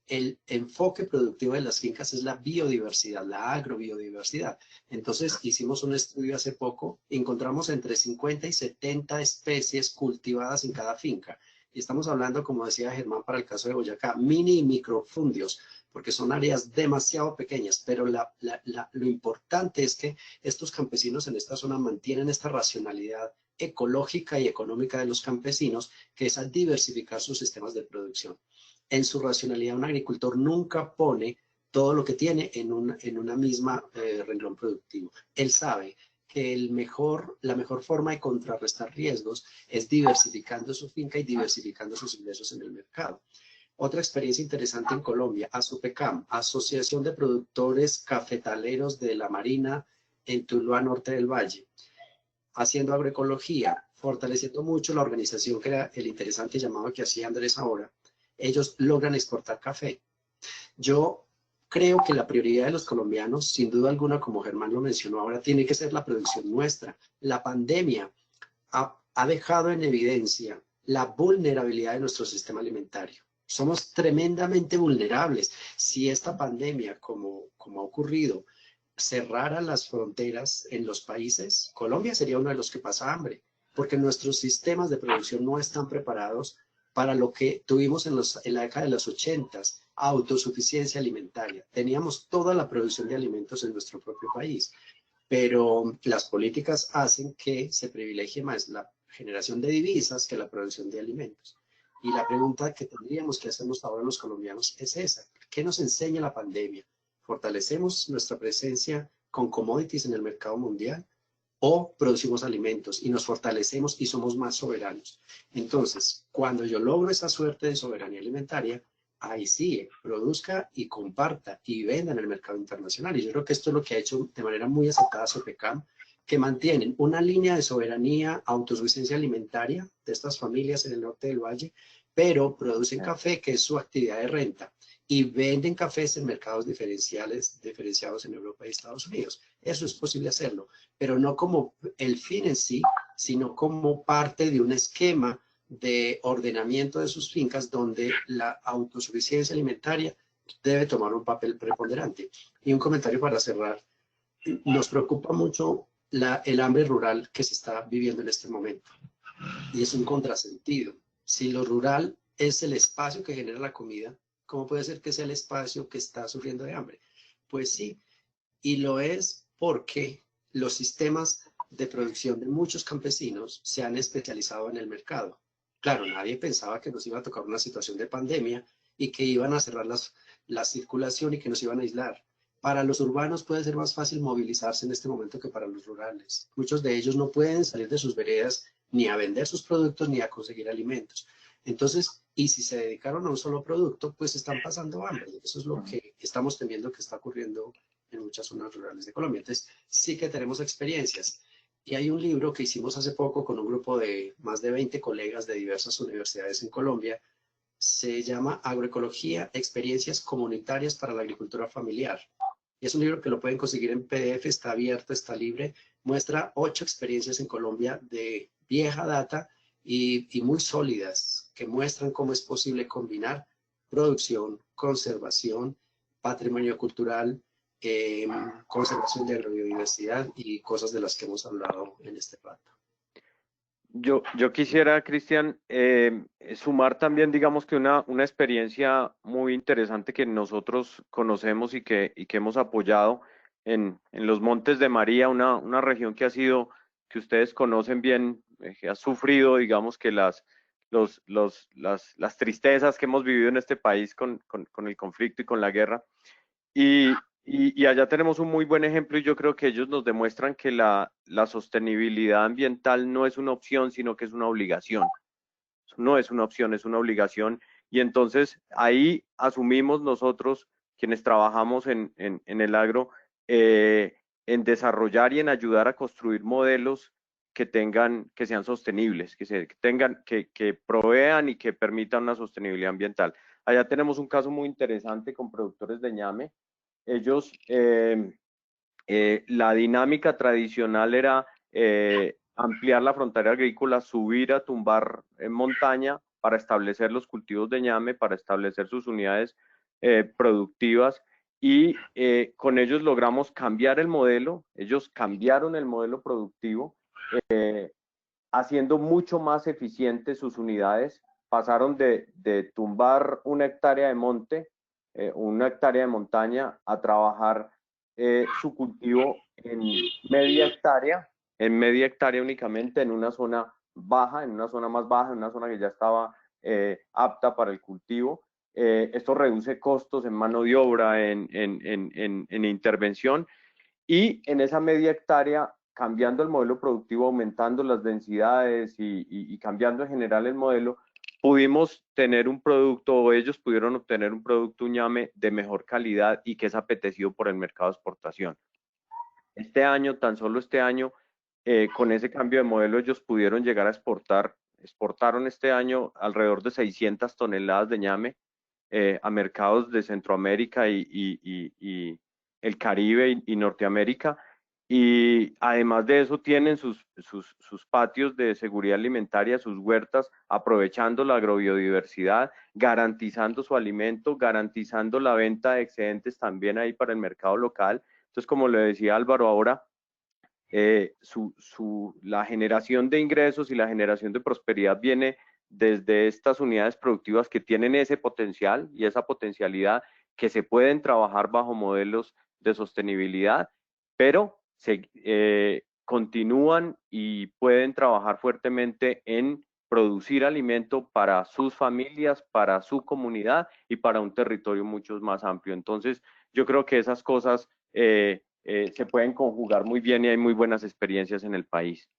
El enfoque productivo de las fincas es la biodiversidad, la agrobiodiversidad. Entonces hicimos un estudio hace poco, encontramos entre 50 y 70 especies cultivadas en cada finca. Y estamos hablando, como decía Germán, para el caso de Boyacá, mini y microfundios, porque son áreas demasiado pequeñas, pero lo importante es que estos campesinos en esta zona mantienen esta racionalidad ecológica y económica de los campesinos, que es a diversificar sus sistemas de producción. En su racionalidad, un agricultor nunca pone todo lo que tiene en una misma renglón productivo. Él sabe que la mejor forma de contrarrestar riesgos es diversificando su finca y diversificando sus ingresos en el mercado. Otra experiencia interesante en Colombia, ASOPECAM, Asociación de Productores Cafetaleros de la Marina en Tuluá, Norte del Valle, haciendo agroecología, fortaleciendo mucho la organización que era el interesante llamado que hacía Andrés ahora. Ellos logran exportar café. Yo creo que la prioridad de los colombianos, sin duda alguna, como Germán lo mencionó ahora, tiene que ser la producción nuestra. La pandemia ha dejado en evidencia la vulnerabilidad de nuestro sistema alimentario. Somos tremendamente vulnerables. Si esta pandemia, como ha ocurrido, cerrara las fronteras en los países, Colombia sería uno de los que pasa hambre, porque nuestros sistemas de producción no están preparados para lo que tuvimos en la década de los 80, autosuficiencia alimentaria. Teníamos toda la producción de alimentos en nuestro propio país, pero las políticas hacen que se privilegie más la generación de divisas que la producción de alimentos. Y la pregunta que tendríamos que hacernos ahora los colombianos es esa: ¿qué nos enseña la pandemia? ¿Fortalecemos nuestra presencia con commodities en el mercado mundial o producimos alimentos y nos fortalecemos y somos más soberanos? Entonces, cuando yo logro esa suerte de soberanía alimentaria, ahí sí, produzca y comparta y venda en el mercado internacional. Y yo creo que esto es lo que ha hecho de manera muy acertada SOPECAM, que mantienen una línea de soberanía, autosuficiencia alimentaria de estas familias en el norte del valle, pero producen café, que es su actividad de renta, y venden cafés en mercados diferenciados en Europa y Estados Unidos. Eso es posible hacerlo, pero no como el fin en sí, sino como parte de un esquema de ordenamiento de sus fincas donde la autosuficiencia alimentaria debe tomar un papel preponderante. Y un comentario para cerrar. Nos preocupa mucho el hambre rural que se está viviendo en este momento. Y es un contrasentido. Si lo rural es el espacio que genera la comida, ¿cómo puede ser que sea el espacio que está sufriendo de hambre? Pues sí, y lo es porque los sistemas de producción de muchos campesinos se han especializado en el mercado. Claro, nadie pensaba que nos iba a tocar una situación de pandemia y que iban a cerrar la circulación y que nos iban a aislar. Para los urbanos puede ser más fácil movilizarse en este momento que para los rurales. Muchos de ellos no pueden salir de sus veredas ni a vender sus productos ni a conseguir alimentos. Entonces, y si se dedicaron a un solo producto, pues están pasando hambre. Eso es lo que estamos temiendo que está ocurriendo en muchas zonas rurales de Colombia. Entonces, sí que tenemos experiencias. Y hay un libro que hicimos hace poco con un grupo de más de 20 colegas de diversas universidades en Colombia. Se llama Agroecología, Experiencias Comunitarias para la Agricultura Familiar. Y es un libro que lo pueden conseguir en PDF, está abierto, está libre. Muestra 8 experiencias en Colombia de vieja data y muy sólidas, que muestran cómo es posible combinar producción, conservación, patrimonio cultural, conservación de la biodiversidad y cosas de las que hemos hablado en este rato. Yo quisiera, Cristian, sumar también, digamos que una experiencia muy interesante que nosotros conocemos y que hemos apoyado en los Montes de María, una región que que ustedes conocen bien, que ha sufrido, digamos que las tristezas que hemos vivido en este país con el conflicto y con la guerra. Y allá tenemos un muy buen ejemplo y yo creo que ellos nos demuestran que la sostenibilidad ambiental no es una opción, sino que es una obligación. No es una opción, es una obligación. Y entonces ahí asumimos nosotros, quienes trabajamos en el agro, en desarrollar y en ayudar a construir modelos que sean sostenibles, que provean y que permitan una sostenibilidad ambiental. Allá tenemos un caso muy interesante con productores de ñame. Ellos La dinámica tradicional era ampliar la frontera agrícola, subir a tumbar en montaña para establecer los cultivos de ñame, para establecer sus unidades productivas, y con ellos logramos cambiar el modelo. Ellos cambiaron el modelo productivo, haciendo mucho más eficientes sus unidades. Pasaron de tumbar una hectárea de monte, una hectárea de montaña, a trabajar su cultivo en media hectárea únicamente, en una zona baja, en una zona más baja, en una zona que ya estaba apta para el cultivo. Esto reduce costos en mano de obra, en intervención, y en esa media hectárea, cambiando el modelo productivo, aumentando las densidades y cambiando en general el modelo, pudimos tener un producto, o ellos pudieron obtener un producto ñame de mejor calidad y que es apetecido por el mercado de exportación. Este año, tan solo este año, con ese cambio de modelo, ellos pudieron llegar a exportaron este año alrededor de 600 toneladas de ñame a mercados de Centroamérica y el Caribe y Norteamérica. Y además de eso tienen sus patios de seguridad alimentaria, sus huertas, aprovechando la agrobiodiversidad, garantizando su alimento, garantizando la venta de excedentes también ahí para el mercado local. Entonces, como le decía Álvaro ahora, la generación de ingresos y la generación de prosperidad viene desde estas unidades productivas que tienen ese potencial y esa potencialidad, que se pueden trabajar bajo modelos de sostenibilidad, pero continúan y pueden trabajar fuertemente en producir alimento para sus familias, para su comunidad y para un territorio mucho más amplio. Entonces, yo creo que esas cosas se pueden conjugar muy bien y hay muy buenas experiencias en el país.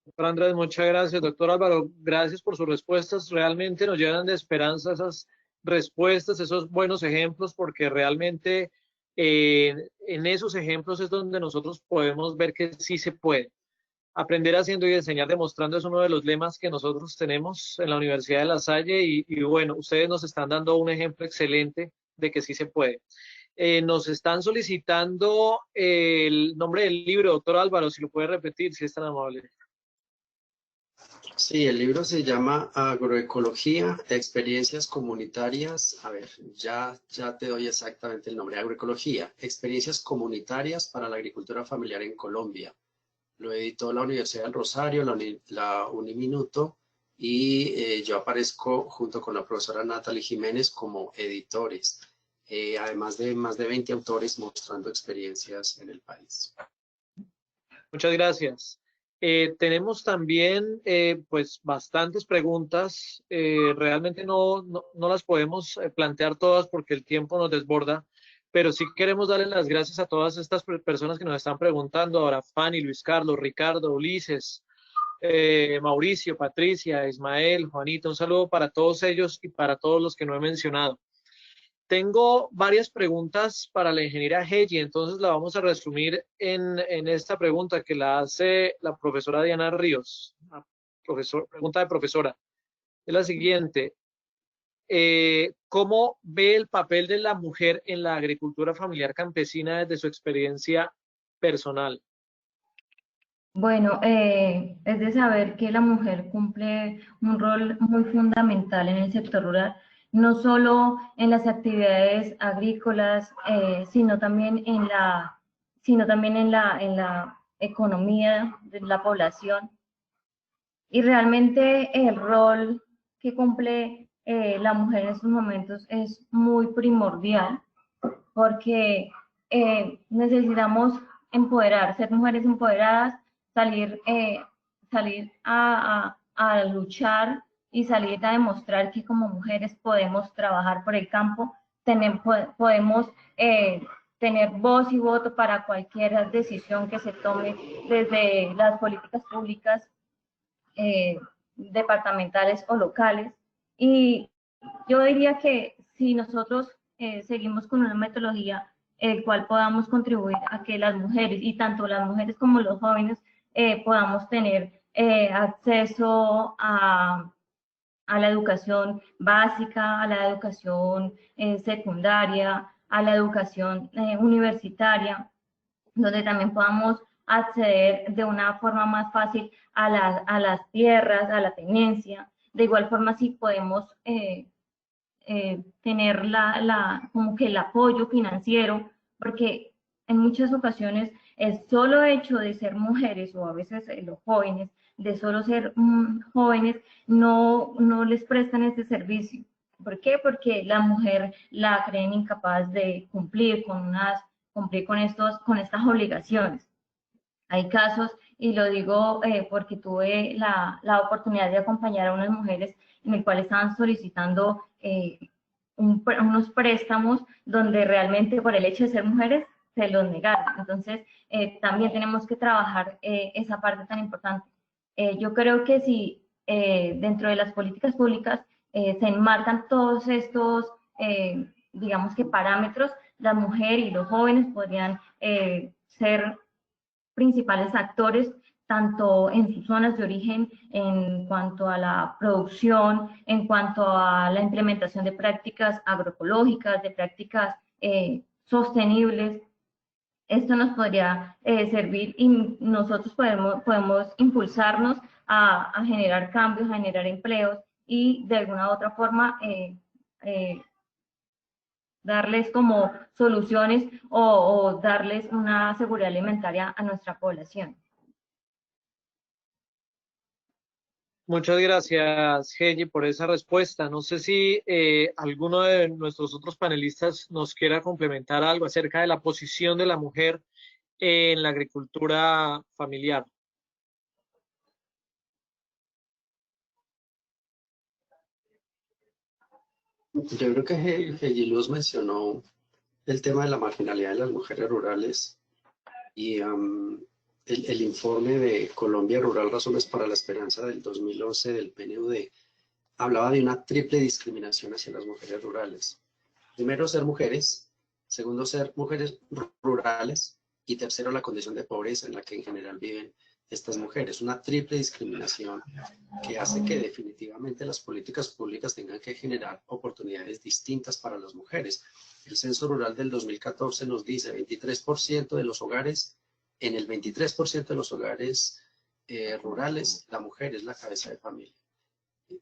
Doctor Andrés, muchas gracias. Doctor Álvaro, gracias por sus respuestas. Realmente nos llenan de esperanza esas respuestas, esos buenos ejemplos, porque realmente en esos ejemplos es donde nosotros podemos ver que sí se puede. Aprender haciendo y enseñar demostrando es uno de los lemas que nosotros tenemos en la Universidad de La Salle, y bueno, ustedes nos están dando un ejemplo excelente de que sí se puede. Nos están solicitando el nombre del libro, doctor Álvaro, si lo puede repetir, si es tan amable. Sí, el libro se llama Agroecología, Experiencias Comunitarias. A ver, ya te doy exactamente el nombre. Agroecología, Experiencias Comunitarias para la Agricultura Familiar en Colombia. Lo editó la Universidad del Rosario, la Uniminuto, y yo aparezco junto con la profesora Natalie Jiménez como editores, además de más de 20 autores mostrando experiencias en el país. Muchas gracias. Tenemos también pues bastantes preguntas. Realmente no las podemos plantear todas porque el tiempo nos desborda, pero sí queremos darle las gracias a todas estas personas que nos están preguntando ahora: Fanny, Luis Carlos, Ricardo, Ulises, Mauricio, Patricia, Ismael, Juanito. Un saludo para todos ellos y para todos los que no he mencionado. Tengo varias preguntas para la ingeniera Helgi, entonces la vamos a resumir en esta pregunta que la hace la profesora Diana Ríos. Pregunta de profesora. Es la siguiente. ¿Cómo ve el papel de la mujer en la agricultura familiar campesina desde su experiencia personal? Bueno, es de saber que la mujer cumple un rol muy fundamental en el sector rural, no solo en las actividades agrícolas, sino también en la economía de la población. Y realmente el rol que cumple la mujer en estos momentos es muy primordial, porque necesitamos ser mujeres empoderadas, salir a luchar y salir a demostrar que como mujeres podemos trabajar por el campo, podemos tener voz y voto para cualquier decisión que se tome desde las políticas públicas departamentales o locales. Y yo diría que si nosotros seguimos con una metodología el cual podamos contribuir a que las mujeres, y tanto las mujeres como los jóvenes, podamos tener acceso a la educación básica, a la educación secundaria, a la educación universitaria, donde también podamos acceder de una forma más fácil a las tierras, a la tenencia. De igual forma, si podemos tener como que el apoyo financiero, porque en muchas ocasiones el solo hecho de ser mujeres, o a veces los jóvenes, de solo ser jóvenes, no les prestan este servicio. ¿Por qué? Porque la mujer la creen incapaz de cumplir con estas obligaciones. Hay casos, y lo digo porque tuve la oportunidad de acompañar a unas mujeres en el cual estaban solicitando unos préstamos donde realmente por el hecho de ser mujeres se los negaron. Entonces, también tenemos que trabajar esa parte tan importante. Yo creo que si dentro de las políticas públicas se enmarcan todos estos, digamos que parámetros, la mujer y los jóvenes podrían ser principales actores, tanto en sus zonas de origen, en cuanto a la producción, en cuanto a la implementación de prácticas agroecológicas, de prácticas sostenibles. Esto nos podría servir y nosotros podemos impulsarnos a generar cambios, a generar empleos y de alguna u otra forma darles como soluciones o darles una seguridad alimentaria a nuestra población. Muchas gracias, Heidi, por esa respuesta. No sé si alguno de nuestros otros panelistas nos quiera complementar algo acerca de la posición de la mujer en la agricultura familiar. Yo creo que Heidi Luz mencionó el tema de la marginalidad de las mujeres rurales y el informe de Colombia Rural, Razones para la Esperanza del 2011 del PNUD hablaba de una triple discriminación hacia las mujeres rurales. Primero, ser mujeres. Segundo, ser mujeres rurales. Y tercero, la condición de pobreza en la que en general viven estas mujeres. Una triple discriminación que hace que definitivamente las políticas públicas tengan que generar oportunidades distintas para las mujeres. El Censo Rural del 2014 nos dice 23% de los hogares, en el 23% de los hogares rurales, la mujer es la cabeza de familia.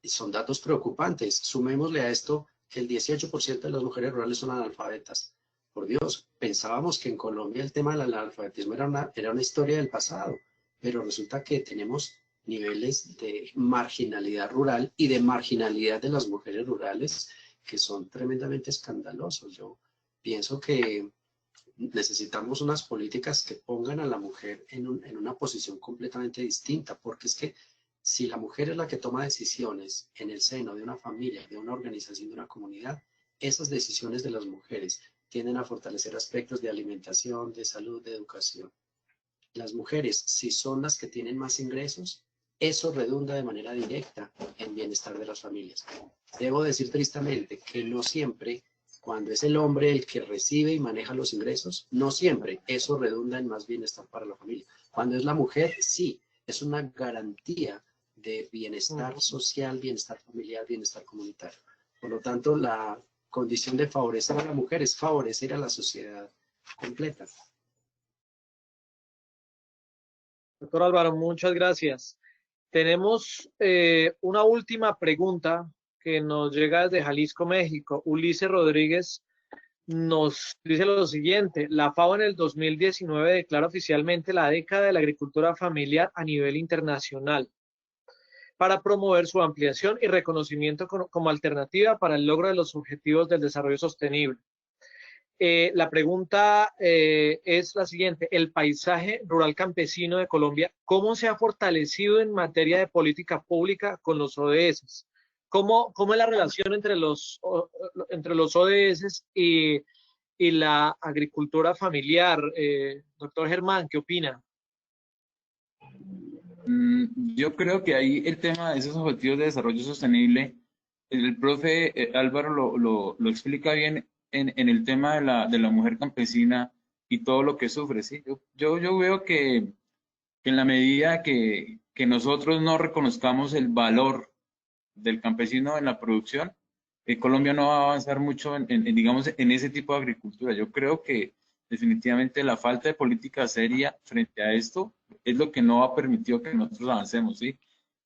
Son datos preocupantes. Sumémosle a esto que el 18% de las mujeres rurales son analfabetas. Por Dios, pensábamos que en Colombia el tema del analfabetismo era una historia del pasado, pero resulta que tenemos niveles de marginalidad rural y de marginalidad de las mujeres rurales que son tremendamente escandalosos. Yo pienso que necesitamos unas políticas que pongan a la mujer en una posición completamente distinta, porque es que si la mujer es la que toma decisiones en el seno de una familia, de una organización, de una comunidad, esas decisiones de las mujeres tienden a fortalecer aspectos de alimentación, de salud, de educación. Las mujeres, si son las que tienen más ingresos, eso redunda de manera directa en bienestar de las familias. Debo decir tristemente que no siempre, cuando es el hombre el que recibe y maneja los ingresos, no siempre eso redunda en más bienestar para la familia. Cuando es la mujer, sí, es una garantía de bienestar social, bienestar familiar, bienestar comunitario. Por lo tanto, la condición de favorecer a la mujer es favorecer a la sociedad completa. Doctor Álvaro, muchas gracias. Tenemos una última pregunta que nos llega desde Jalisco, México. Ulises Rodríguez nos dice lo siguiente: la FAO en el 2019 declara oficialmente la década de la agricultura familiar a nivel internacional para promover su ampliación y reconocimiento como alternativa para el logro de los objetivos del desarrollo sostenible. La pregunta es la siguiente: el paisaje rural campesino de Colombia, ¿cómo se ha fortalecido en materia de política pública con los ODS? ¿Cómo es la relación entre los ODS y la agricultura familiar? Doctor Germán, ¿qué opina? Yo creo que ahí el tema de esos objetivos de desarrollo sostenible, el profe Álvaro lo explica bien en el tema de la mujer campesina y todo lo que sufre, ¿sí? Yo veo que en la medida que nosotros no reconozcamos el valor del campesino en la producción, Colombia no va a avanzar mucho digamos, en ese tipo de agricultura. Yo creo que Definitivamente la falta de política seria frente a esto es lo que no ha permitido que nosotros avancemos, ¿sí?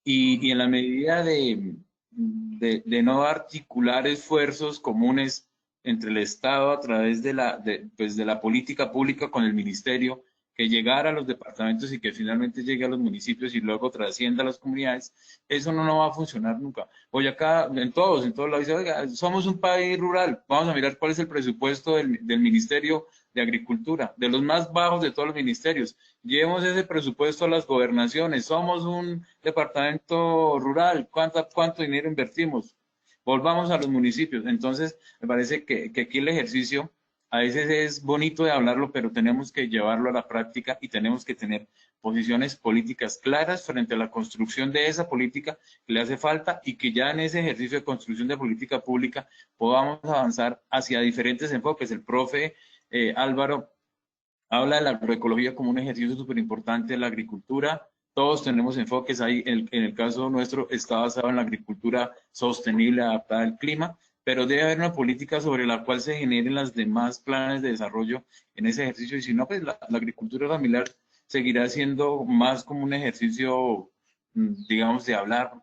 Y en la medida de no articular esfuerzos comunes entre el Estado a través de la política pública con el ministerio, que llegara a los departamentos y que finalmente llegue a los municipios y luego trascienda a las comunidades, eso no va a funcionar nunca. Boyacá, en todos lados, dice, oiga, somos un país rural, vamos a mirar cuál es el presupuesto del Ministerio de Agricultura, de los más bajos de todos los ministerios. Llevemos ese presupuesto a las gobernaciones, somos un departamento rural, ¿cuánto dinero invertimos? Volvamos a los municipios. Entonces, me parece que aquí el ejercicio a veces es bonito de hablarlo, pero tenemos que llevarlo a la práctica y tenemos que tener posiciones políticas claras frente a la construcción de esa política que le hace falta y que ya en ese ejercicio de construcción de política pública podamos avanzar hacia diferentes enfoques. El profe Álvaro habla de la agroecología como un ejercicio súper importante de la agricultura. Todos tenemos enfoques ahí. En el caso nuestro está basado en la agricultura sostenible adaptada al clima, pero debe haber una política sobre la cual se generen los demás planes de desarrollo en ese ejercicio. Y si no, pues la agricultura familiar seguirá siendo más como un ejercicio, digamos, de hablar,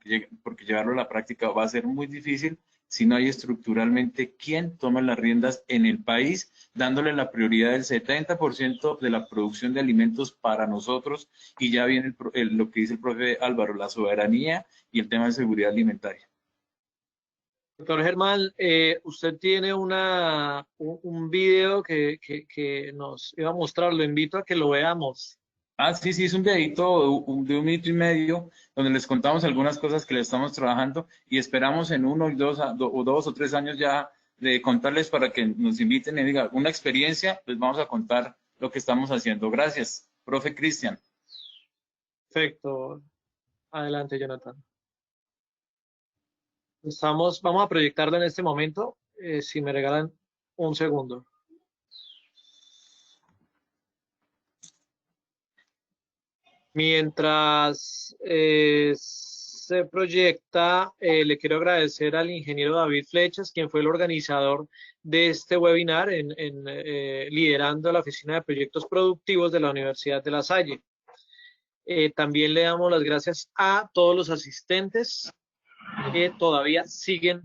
porque llevarlo a la práctica va a ser muy difícil si no hay estructuralmente quien tome las riendas en el país, dándole la prioridad del 70% de la producción de alimentos para nosotros, y ya viene lo que dice el profe Álvaro, la soberanía y el tema de seguridad alimentaria. Doctor Germán, usted tiene un video que nos iba a mostrar, lo invito a que lo veamos. Sí, es un videito de 1 minuto y medio donde les contamos algunas cosas que le estamos trabajando y esperamos en 1 y 2 o 3 años ya de contarles para que nos inviten y digan una experiencia, les vamos a contar lo que estamos haciendo. Gracias, profe Cristian. Perfecto. Adelante, Jonathan. Vamos a proyectarlo en este momento, si me regalan un segundo. Mientras se proyecta, le quiero agradecer al ingeniero David Flechas, quien fue el organizador de este webinar, liderando la Oficina de Proyectos Productivos de la Universidad de La Salle. También le damos las gracias a todos los asistentes que todavía siguen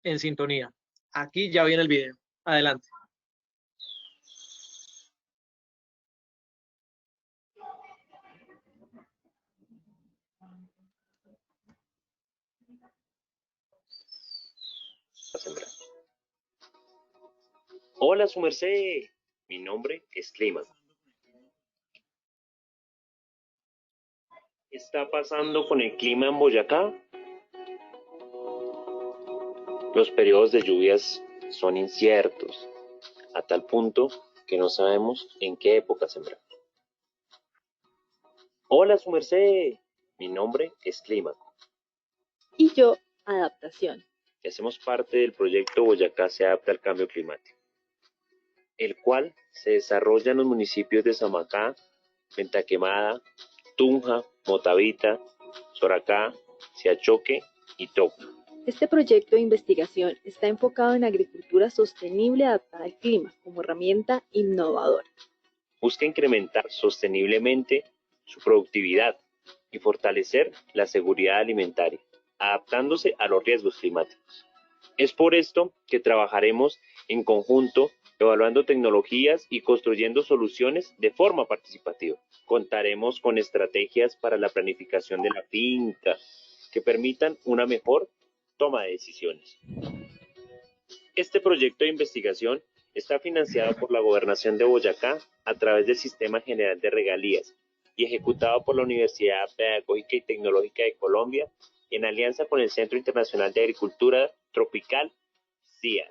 en sintonía. Aquí ya viene el video. Adelante. Hola, su merced. Mi nombre es Clímaco. ¿Qué está pasando con el clima en Boyacá? Los periodos de lluvias son inciertos, a tal punto que no sabemos en qué época sembrar. Hola, su merced. Mi nombre es Clímaco. Y yo, Adaptación. Y hacemos parte del proyecto Boyacá se adapta al cambio climático, el cual se desarrolla en los municipios de Samacá, Ventaquemada, Tunja, Motavita, Soracá, Siachoque y Toco. Este proyecto de investigación está enfocado en agricultura sostenible adaptada al clima como herramienta innovadora. Busca incrementar sosteniblemente su productividad y fortalecer la seguridad alimentaria, adaptándose a los riesgos climáticos. Es por esto que trabajaremos en conjunto, evaluando tecnologías y construyendo soluciones de forma participativa. Contaremos con estrategias para la planificación de la finca que permitan una mejor toma de decisiones. Este proyecto de investigación está financiado por la Gobernación de Boyacá a través del Sistema General de Regalías y ejecutado por la Universidad Pedagógica y Tecnológica de Colombia en alianza con el Centro Internacional de Agricultura Tropical, CIA.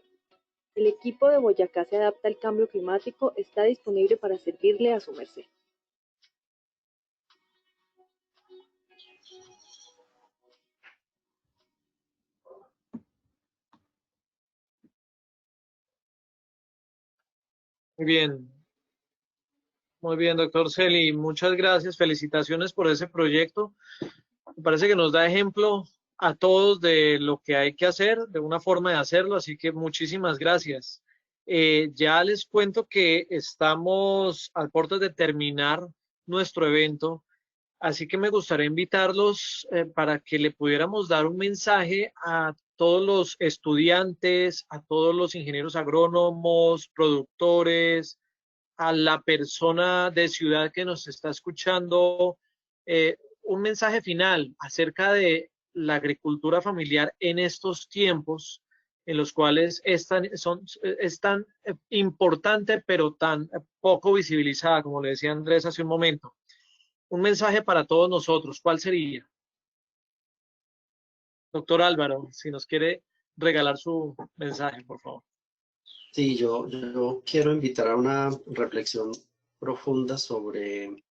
El equipo de Boyacá se adapta al cambio climático está disponible para servirle a su merced. Muy bien, doctor Celi, muchas gracias, felicitaciones por ese proyecto. Me parece que nos da ejemplo a todos de lo que hay que hacer, de una forma de hacerlo, así que muchísimas gracias. Ya les cuento que estamos a puertas de terminar nuestro evento, así que me gustaría invitarlos para que le pudiéramos dar un mensaje a todos los estudiantes, a todos los ingenieros agrónomos, productores, a la persona de ciudad que nos está escuchando, un mensaje final acerca de la agricultura familiar en estos tiempos en los cuales es tan importante pero tan poco visibilizada, como le decía Andrés hace un momento. Un mensaje para todos nosotros, ¿cuál sería? Doctor Álvaro, si nos quiere regalar su mensaje, por favor. Sí, yo quiero invitar a una reflexión profunda sobre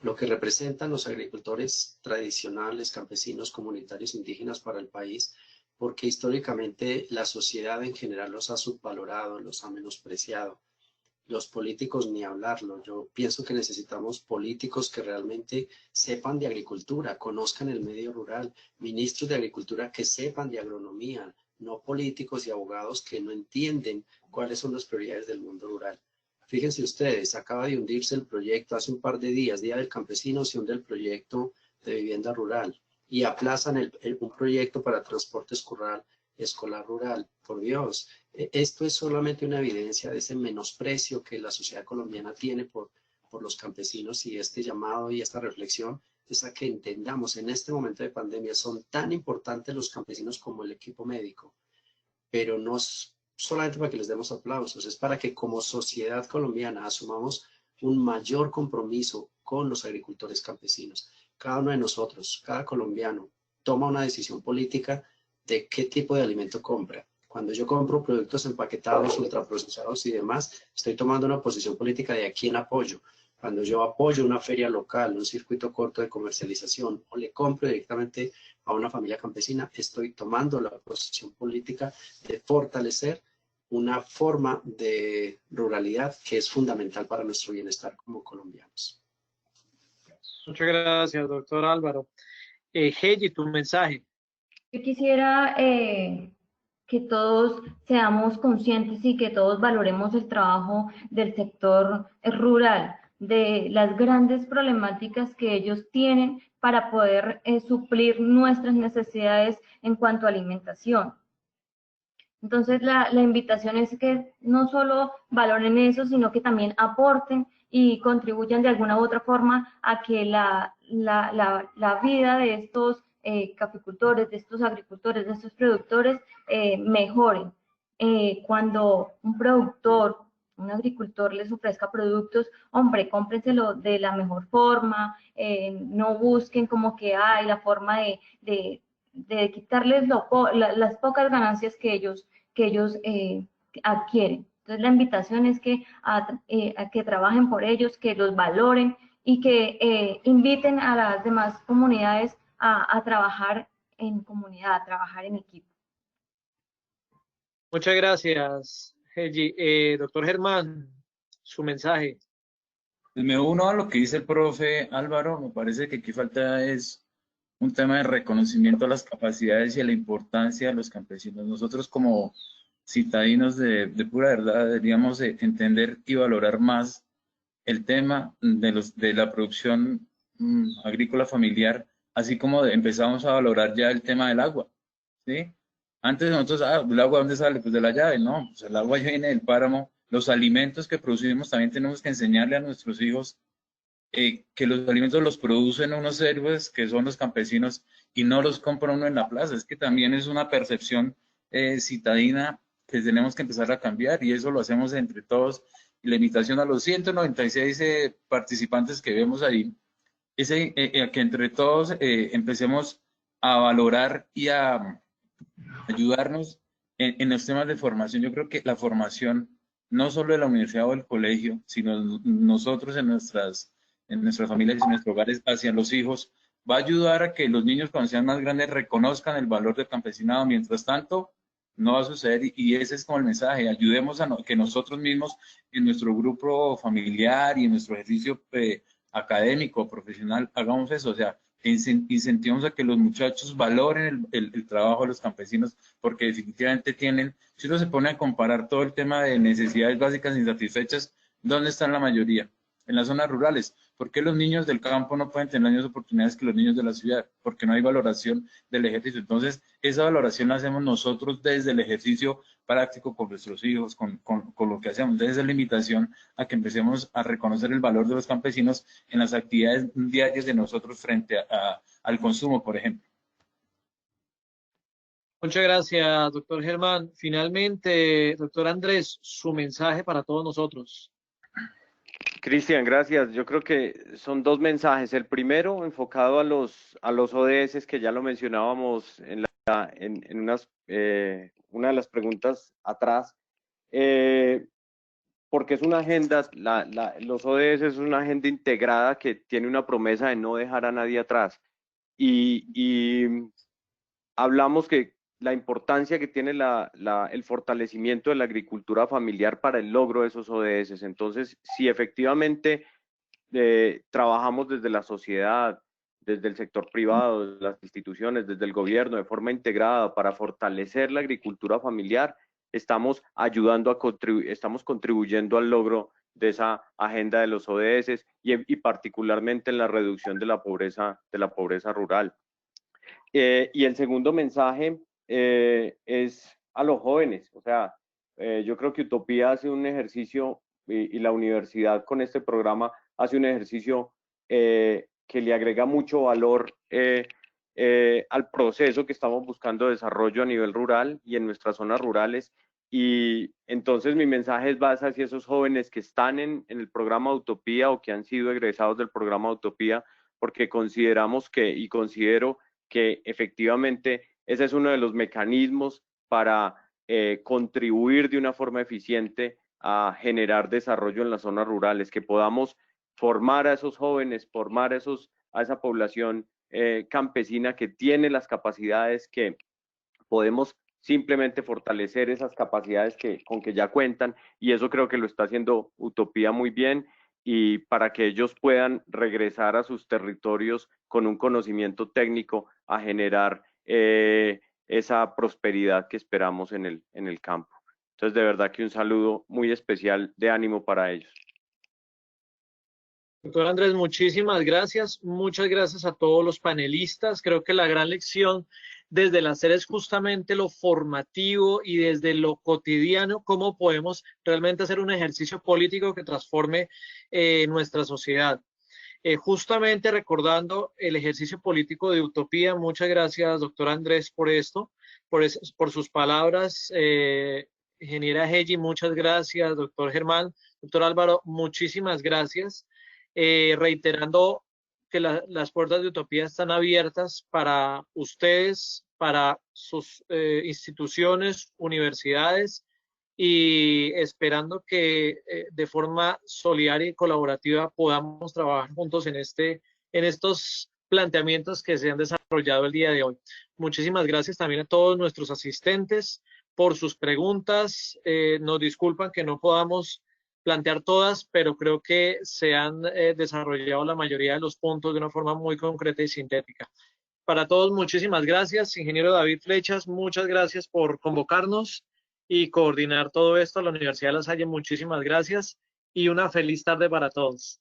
lo que representan los agricultores tradicionales, campesinos, comunitarios, indígenas para el país, porque históricamente la sociedad en general los ha subvalorado, los ha menospreciado. Los políticos ni hablarlo. Yo pienso que necesitamos políticos que realmente sepan de agricultura, conozcan el medio rural, ministros de agricultura que sepan de agronomía, no políticos y abogados que no entienden cuáles son las prioridades del mundo rural. Fíjense ustedes, acaba de hundirse el proyecto hace un par de días, Día del Campesino, se hunde el proyecto de vivienda rural y aplazan un proyecto para transporte escolar rural. Por Dios, esto es solamente una evidencia de ese menosprecio que la sociedad colombiana tiene por los campesinos, y este llamado y esta reflexión es a que entendamos en este momento de pandemia son tan importantes los campesinos como el equipo médico, pero no solamente para que les demos aplausos, es para que como sociedad colombiana asumamos un mayor compromiso con los agricultores campesinos. Cada uno de nosotros, cada colombiano, toma una decisión política de qué tipo de alimento compra. Cuando yo compro productos empaquetados, ultraprocesados y demás, estoy tomando una posición política de a quién apoyo. Cuando yo apoyo una feria local, un circuito corto de comercialización, o le compro directamente a una familia campesina, estoy tomando la posición política de fortalecer una forma de ruralidad que es fundamental para nuestro bienestar como colombianos. Muchas gracias, doctor Álvaro. Heidi, tu mensaje. Yo quisiera que todos seamos conscientes y que todos valoremos el trabajo del sector rural, de las grandes problemáticas que ellos tienen para poder suplir nuestras necesidades en cuanto a alimentación. Entonces, la invitación es que no solo valoren eso, sino que también aporten y contribuyan de alguna u otra forma a que la vida de estos caficultores, de estos agricultores, de estos productores mejoren. Cuando un productor, un agricultor les ofrezca productos, hombre, cómprenselo de la mejor forma, no busquen como que hay la forma de quitarles las pocas ganancias que ellos adquieren. Entonces la invitación es que a que trabajen por ellos, que los valoren y que inviten a las demás comunidades a trabajar en comunidad, a trabajar en equipo. Muchas gracias, Heidi. Doctor Germán, su mensaje. Pues me uno a lo que dice el profe Álvaro. Me parece que aquí falta es un tema de reconocimiento a las capacidades y a la importancia de los campesinos. Nosotros como citadinos de pura verdad deberíamos entender y valorar más el tema de la producción agrícola familiar, así como empezamos a valorar ya el tema del agua, ¿sí? Antes nosotros, ¿el agua dónde sale? Pues de la llave, no, pues el agua viene del páramo. Los alimentos que producimos también tenemos que enseñarle a nuestros hijos que los alimentos los producen unos héroes que son los campesinos y no los compra uno en la plaza. Es que también es una percepción citadina que tenemos que empezar a cambiar, y eso lo hacemos entre todos. Y la invitación a los 196 participantes que vemos ahí es que entre todos empecemos a valorar y a ayudarnos en los temas de formación. Yo creo que la formación, no solo de la universidad o del colegio, sino nosotros en nuestras familias y en nuestros hogares hacia los hijos, va a ayudar a que los niños cuando sean más grandes reconozcan el valor del campesinado. Mientras tanto, no va a suceder, y ese es como el mensaje. Ayudemos a que nosotros mismos en nuestro grupo familiar y en nuestro ejercicio académico, profesional, hagamos eso. O sea, incentivamos a que los muchachos valoren el trabajo de los campesinos, porque definitivamente tienen, si uno se pone a comparar todo el tema de necesidades básicas insatisfechas, ¿dónde están la mayoría? En las zonas rurales. ¿Por qué los niños del campo no pueden tener las mismas oportunidades que los niños de la ciudad? Porque no hay valoración del ejercicio. Entonces, esa valoración la hacemos nosotros desde el ejercicio práctico con nuestros hijos, con lo que hacemos. Desde la invitación a que empecemos a reconocer el valor de los campesinos en las actividades diarias de nosotros frente al consumo, por ejemplo. Muchas gracias, doctor Germán. Finalmente, doctor Andrés, su mensaje para todos nosotros. Cristian, gracias. Yo creo que son dos mensajes. El primero, enfocado a los ODS, que ya lo mencionábamos en una de las preguntas atrás, porque es una agenda, los ODS es una agenda integrada que tiene una promesa de no dejar a nadie atrás. Y hablamos que la importancia que tiene el fortalecimiento de la agricultura familiar para el logro de esos ODS. Entonces, si efectivamente trabajamos desde la sociedad, desde el sector privado, desde las instituciones, desde el gobierno, de forma integrada para fortalecer la agricultura familiar, estamos estamos contribuyendo al logro de esa agenda de los ODS y particularmente en la reducción de la pobreza rural. Y el segundo mensaje es a los jóvenes. O sea, yo creo que Utopía hace un ejercicio y la universidad con este programa hace un ejercicio que le agrega mucho valor al proceso que estamos buscando desarrollo a nivel rural y en nuestras zonas rurales. Y entonces mi mensaje va hacia esos jóvenes que están en el programa Utopía o que han sido egresados del programa Utopía, porque consideramos y considero que efectivamente ese es uno de los mecanismos para contribuir de una forma eficiente a generar desarrollo en las zonas rurales, que podamos formar a esos jóvenes, formar a esa población campesina que tiene las capacidades, que podemos simplemente fortalecer esas capacidades con que ya cuentan, y eso creo que lo está haciendo Utopía muy bien, y para que ellos puedan regresar a sus territorios con un conocimiento técnico a generar esa prosperidad que esperamos en el campo. Entonces, de verdad que un saludo muy especial de ánimo para ellos. Doctor Andrés, muchísimas gracias. Muchas gracias a todos los panelistas. Creo que la gran lección desde el hacer es justamente lo formativo y desde lo cotidiano, cómo podemos realmente hacer un ejercicio político que transforme nuestra sociedad. Justamente recordando el ejercicio político de Utopía, muchas gracias, doctor Andrés, por esto, por sus palabras. Ingeniera Heji, muchas gracias. Doctor Germán, doctor Álvaro, muchísimas gracias. Reiterando que las puertas de Utopía están abiertas para ustedes, para sus instituciones, universidades, y esperando que de forma solidaria y colaborativa podamos trabajar juntos en estos planteamientos que se han desarrollado el día de hoy. Muchísimas gracias también a todos nuestros asistentes por sus preguntas. Nos disculpan que no podamos plantear todas, pero creo que se han desarrollado la mayoría de los puntos de una forma muy concreta y sintética. Para todos, muchísimas gracias. Ingeniero David Flechas, muchas gracias por convocarnos y coordinar todo esto a la Universidad de La Salle. Muchísimas gracias y una feliz tarde para todos.